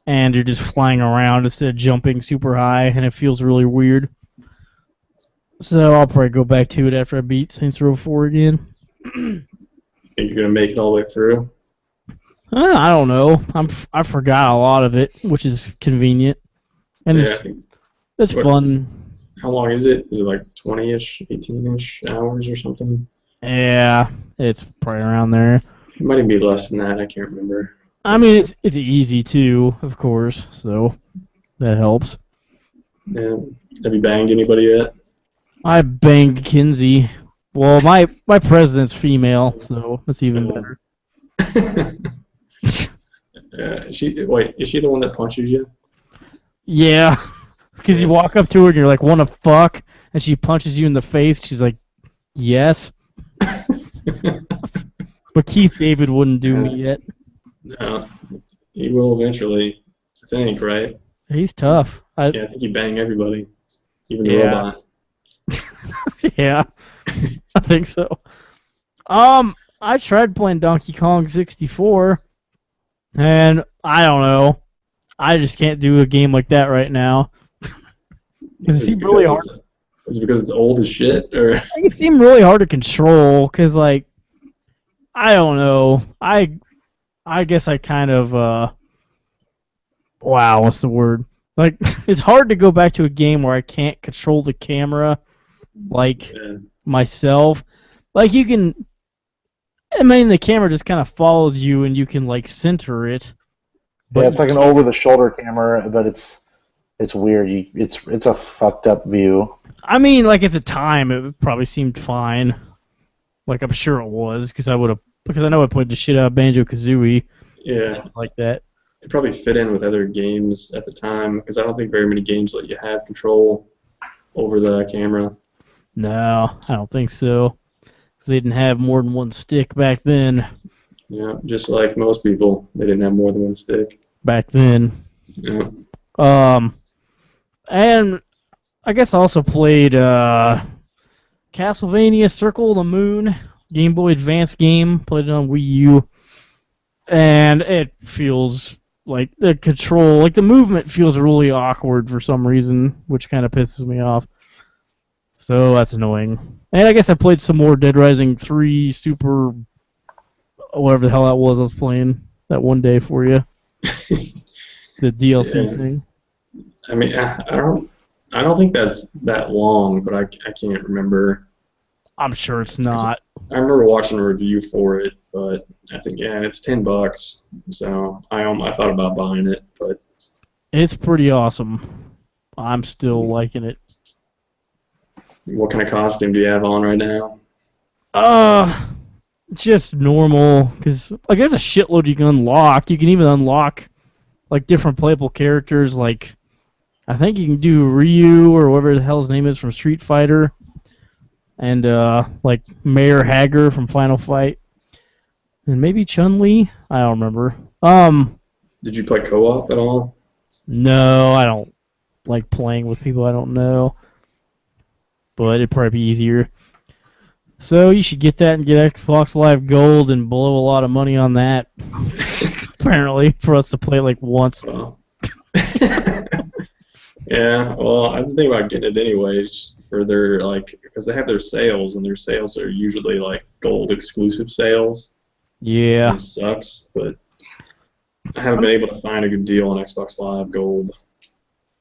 C: and you're just flying around instead of jumping super high and it feels really weird. So I'll probably go back to it after I beat Saints Row 4 again.
B: Think you're gonna make it all the way through?
C: I don't know. I forgot a lot of it, which is convenient, and
B: Yeah.
C: it's
B: What-
C: fun.
B: How long is it? Is it like 20-ish, 18-ish hours or something?
C: Yeah, it's probably around there.
B: It might even be less than that. I can't remember.
C: I mean, it's easy too, of course, so that helps.
B: Yeah. Have you banged anybody yet?
C: I banged Kinsey. Well, my president's female, so that's even better.
B: Is she the one that punches you?
C: Yeah, because you walk up to her and you're like, "Wanna fuck?" and she punches you in the face. She's like, "Yes," but Keith David wouldn't do me yet.
B: No, he will eventually. I think, right?
C: He's tough.
B: Yeah, I think you bang everybody, even the
C: Yeah.
B: robot.
C: Yeah, I think so. I tried playing Donkey Kong 64, and I don't know. I just can't do a game like that right now. It seemed really hard.
B: Is it because it's old as shit, or?
C: It seemed really hard to control, cause like, I don't know. I guess I kind of wow, what's the word? Like, it's hard to go back to a game where I can't control the camera, like
B: Yeah.
C: myself. Like you can, I mean, the camera just kind of follows you, and you can like center it.
A: Yeah, it's like an over-the-shoulder camera, but it's weird. It's a fucked up view.
C: I mean, like at the time, it probably seemed fine. Like I'm sure it was, because I know I played the shit out of Banjo-Kazooie.
B: Yeah,
C: Like that.
B: it probably fit in with other games at the time because I don't think very many games let you have control over the camera.
C: No, I don't think so. 'Cause they didn't have more than one stick back then.
B: Yeah, just like most people, they didn't have more than one stick.
C: Back then.
B: Yeah.
C: And I guess I also played Castlevania Circle of the Moon, Game Boy Advance game. Played it on Wii U. And it feels like the control, like the movement feels really awkward for some reason, which kind of pisses me off. So that's annoying. And I guess I played some more Dead Rising 3 Super, whatever the hell that was I was playing that one day for you. The DLC
B: Yeah.
C: thing.
B: I mean, I don't think that's that long, but I can't remember.
C: I'm sure it's not.
B: I remember watching a review for it, but I think it's $10, so I thought about buying it, but
C: It's pretty awesome. I'm still liking it.
B: what kind of costume do you have on right now?
C: Just normal, because like there's a shitload you can unlock. You can even unlock like different playable characters. Like I think you can do Ryu or whatever the hell his name is from Street Fighter, and like Mayor Hager from Final Fight, and maybe Chun-Li. I don't remember.
B: Did you play co-op at all?
C: No, I don't like playing with people I don't know, but it'd probably be easier. So you should get that and get Xbox Live Gold and blow a lot of money on that. Apparently, for us to play like once.
B: Well, yeah, well, I've been thinking about getting it anyways for their because they have their sales and their sales are usually like gold exclusive sales.
C: Yeah.
B: It sucks, but I haven't been able to find a good deal on Xbox Live Gold.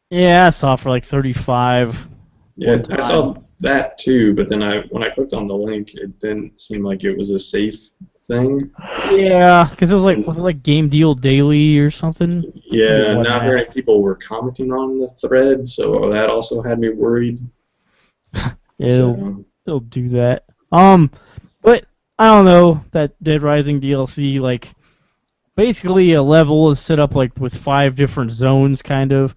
C: Yeah, I saw it for like 35.
B: Yeah,
C: One
B: I saw that too, but then when I clicked on the link, it didn't seem like it was a safe thing.
C: Yeah, because was it like Game Deal Daily or something?
B: Yeah,
C: What
B: not very many people were commenting on the thread, so that also had me worried. So,
C: It'll do that. But I don't know, that Dead Rising DLC, like basically a level is set up like with 5 different zones kind of,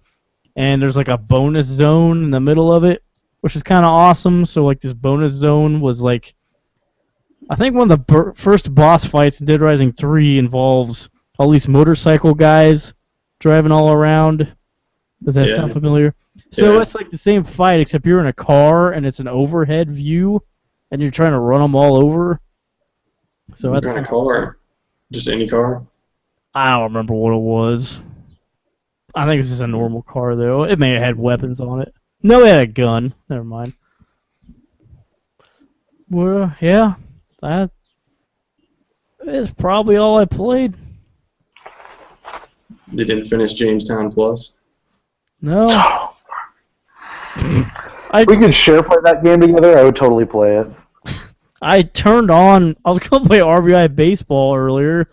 C: and there's like a bonus zone in the middle of it, which is kind of awesome. So like this bonus zone was like, I think one of the first boss fights in Dead Rising 3 involves all these motorcycle guys driving all around. Does that sound familiar? So it's like the same fight, except you're in a car and it's an overhead view, and you're trying to run them all over. So that's
B: kind of car. Awesome. Just any car?
C: I don't remember what it was. I think it's just a normal car, though. It may have had weapons on it. No, it had a gun. Never mind. Well, yeah. That is probably all I played.
B: You didn't finish Jamestown Plus?
C: No.
A: We could share play that game together. I would totally play it.
C: I turned on. I was gonna play RBI Baseball earlier,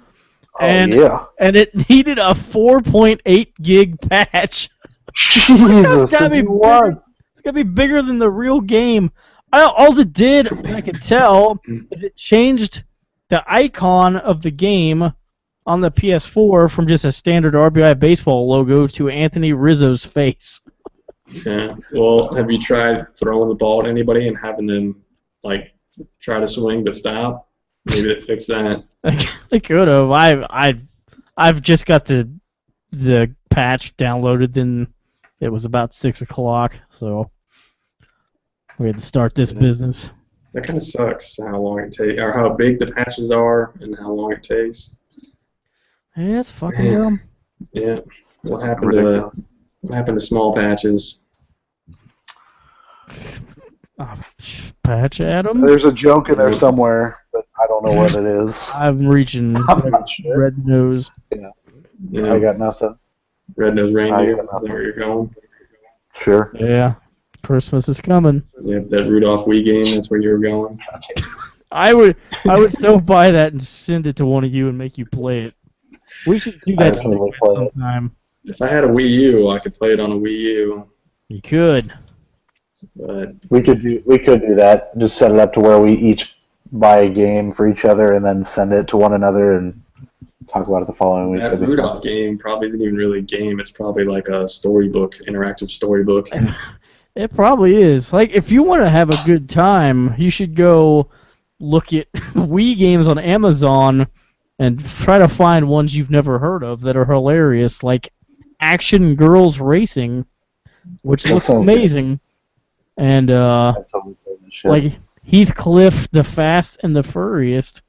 C: and it needed a 4.8 gig patch.
A: Jesus,
C: it's gotta be bigger than the real game. All it did, I could tell, is it changed the icon of the game on the PS4 from just a standard RBI Baseball logo to Anthony Rizzo's face.
B: Yeah. Well, have you tried throwing the ball at anybody and having them like try to swing but stop? Maybe it fixed that.
C: I could have. I've just got the patch downloaded. Then it was about 6 o'clock, so we had to start this business.
B: That kind of sucks. How long it takes, or how big the patches are, and how long it takes.
C: Yeah, it's fucking dumb.
B: Yeah. What happened to small patches?
C: Patch Adam?
A: There's a joke in there somewhere, but I don't know what it is.
C: I'm reaching red nose.
B: Yeah.
A: I got nothing.
B: Red-nosed reindeer. Is that where you're going?
A: Sure.
C: Yeah. Christmas is coming.
B: Yeah, that Rudolph Wii game, that's where you were going.
C: I would so buy that and send it to one of you and make you play it. We should do that sometime.
B: If I had a Wii U, I could play it on a Wii U.
C: You could.
B: But
A: we could do that. Just set it up to where we each buy a game for each other and then send it to one another and talk about it the following week.
B: That Rudolph game probably isn't even really a game. It's probably like a storybook, interactive storybook.
C: It probably is. Like, if you want to have a good time, you should go look at Wii games on Amazon and try to find ones you've never heard of that are hilarious, like Action Girls Racing, which looks amazing, and like Heathcliff the Fast and the Furriest.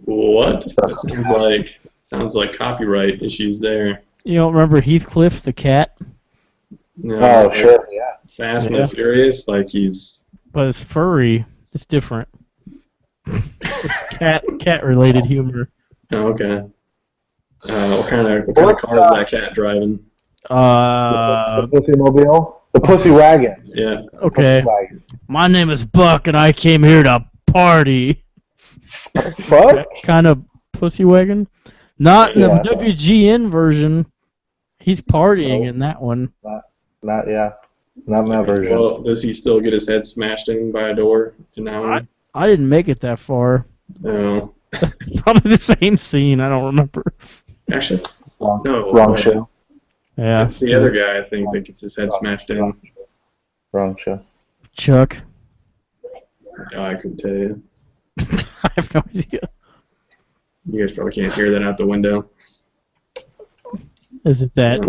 B: What? Sounds like copyright issues there.
C: You don't remember Heathcliff the cat?
B: No,
A: oh, sure, yeah.
B: Fast and the Furious, like he's...
C: But it's furry. It's different. It's cat-related humor.
B: Oh, okay. What kind of car is that cat driving?
A: The Pussy Mobile? The Pussy Wagon.
B: Yeah.
C: Okay. Wagon. My name is Buck, and I came here to party.
A: Fuck?
C: Kind of Pussy Wagon? Not in the WGN version. He's partying in that one.
A: Not in that version.
B: Well, does he still get his head smashed in by a door in that one?
C: I didn't make it that far.
B: No.
C: Probably the same scene. I don't remember.
B: Actually, no.
A: Wrong show.
C: Yeah.
B: It's the other guy, I think, that gets his head smashed in.
A: Wrong show.
C: Chuck.
B: I couldn't tell you.
C: I have no idea.
B: You guys probably can't hear that out the window.
C: Is it that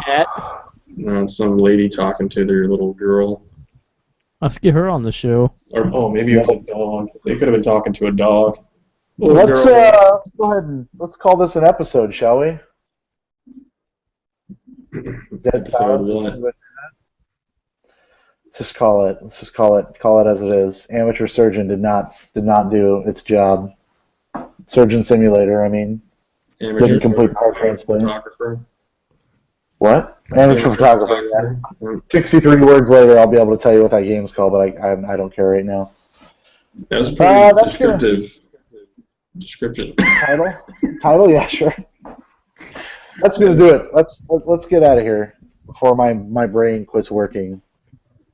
C: cat?
B: No, it's some lady talking to their little girl.
C: Let's get her on the show.
B: Or maybe it was a dog. They could have been talking to a dog.
A: Let's go ahead and let's call this an episode, shall we? Dead silence. Let's just call it. Let's just call it as it is. Amateur surgeon did not do its job. Surgeon simulator. I mean, didn't complete heart transplant.
B: Photographer.
A: What? Amateur photographer. Yeah. 63 words later, I'll be able to tell you what that game's called, but I don't care right now.
B: That was a pretty descriptive description.
A: Title? Yeah, sure. That's gonna do it. Let's get out of here before my brain quits working.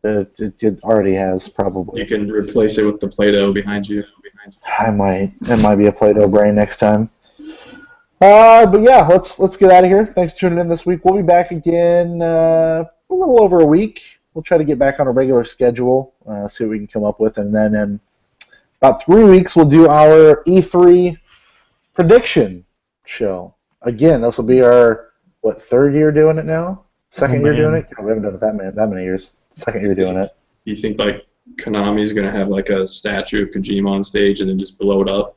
A: It already has, probably.
B: You can replace it with the Play-Doh behind you.
A: I might. It might be a Play-Doh brain next time. But yeah, let's get out of here. Thanks for tuning in this week. We'll be back again a little over a week. we'll try to get back on a regular schedule, see what we can come up with, and then in about 3 weeks we'll do our E3 prediction show. Again, this will be our third year doing it now? Second year doing it? God, we haven't done it that many years. Second year doing it.
B: You think like Konami's gonna have like a statue of Kojima on stage and then just blow it up?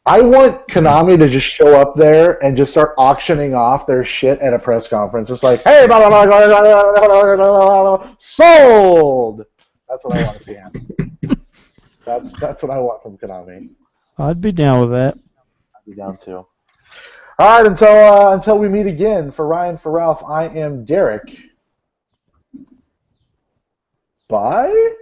A: I want Konami to just show up there and just start auctioning off their shit at a press conference. It's like, hey, blah, blah, blah, blah, blah, blah, blah, blah, blah, sold! That's what I want to see happen. That's what I want from Konami.
C: I'd be down with that.
A: I'd be down too. All right, until we meet again, for Ryan, for Ralph, I am Derek. Bye?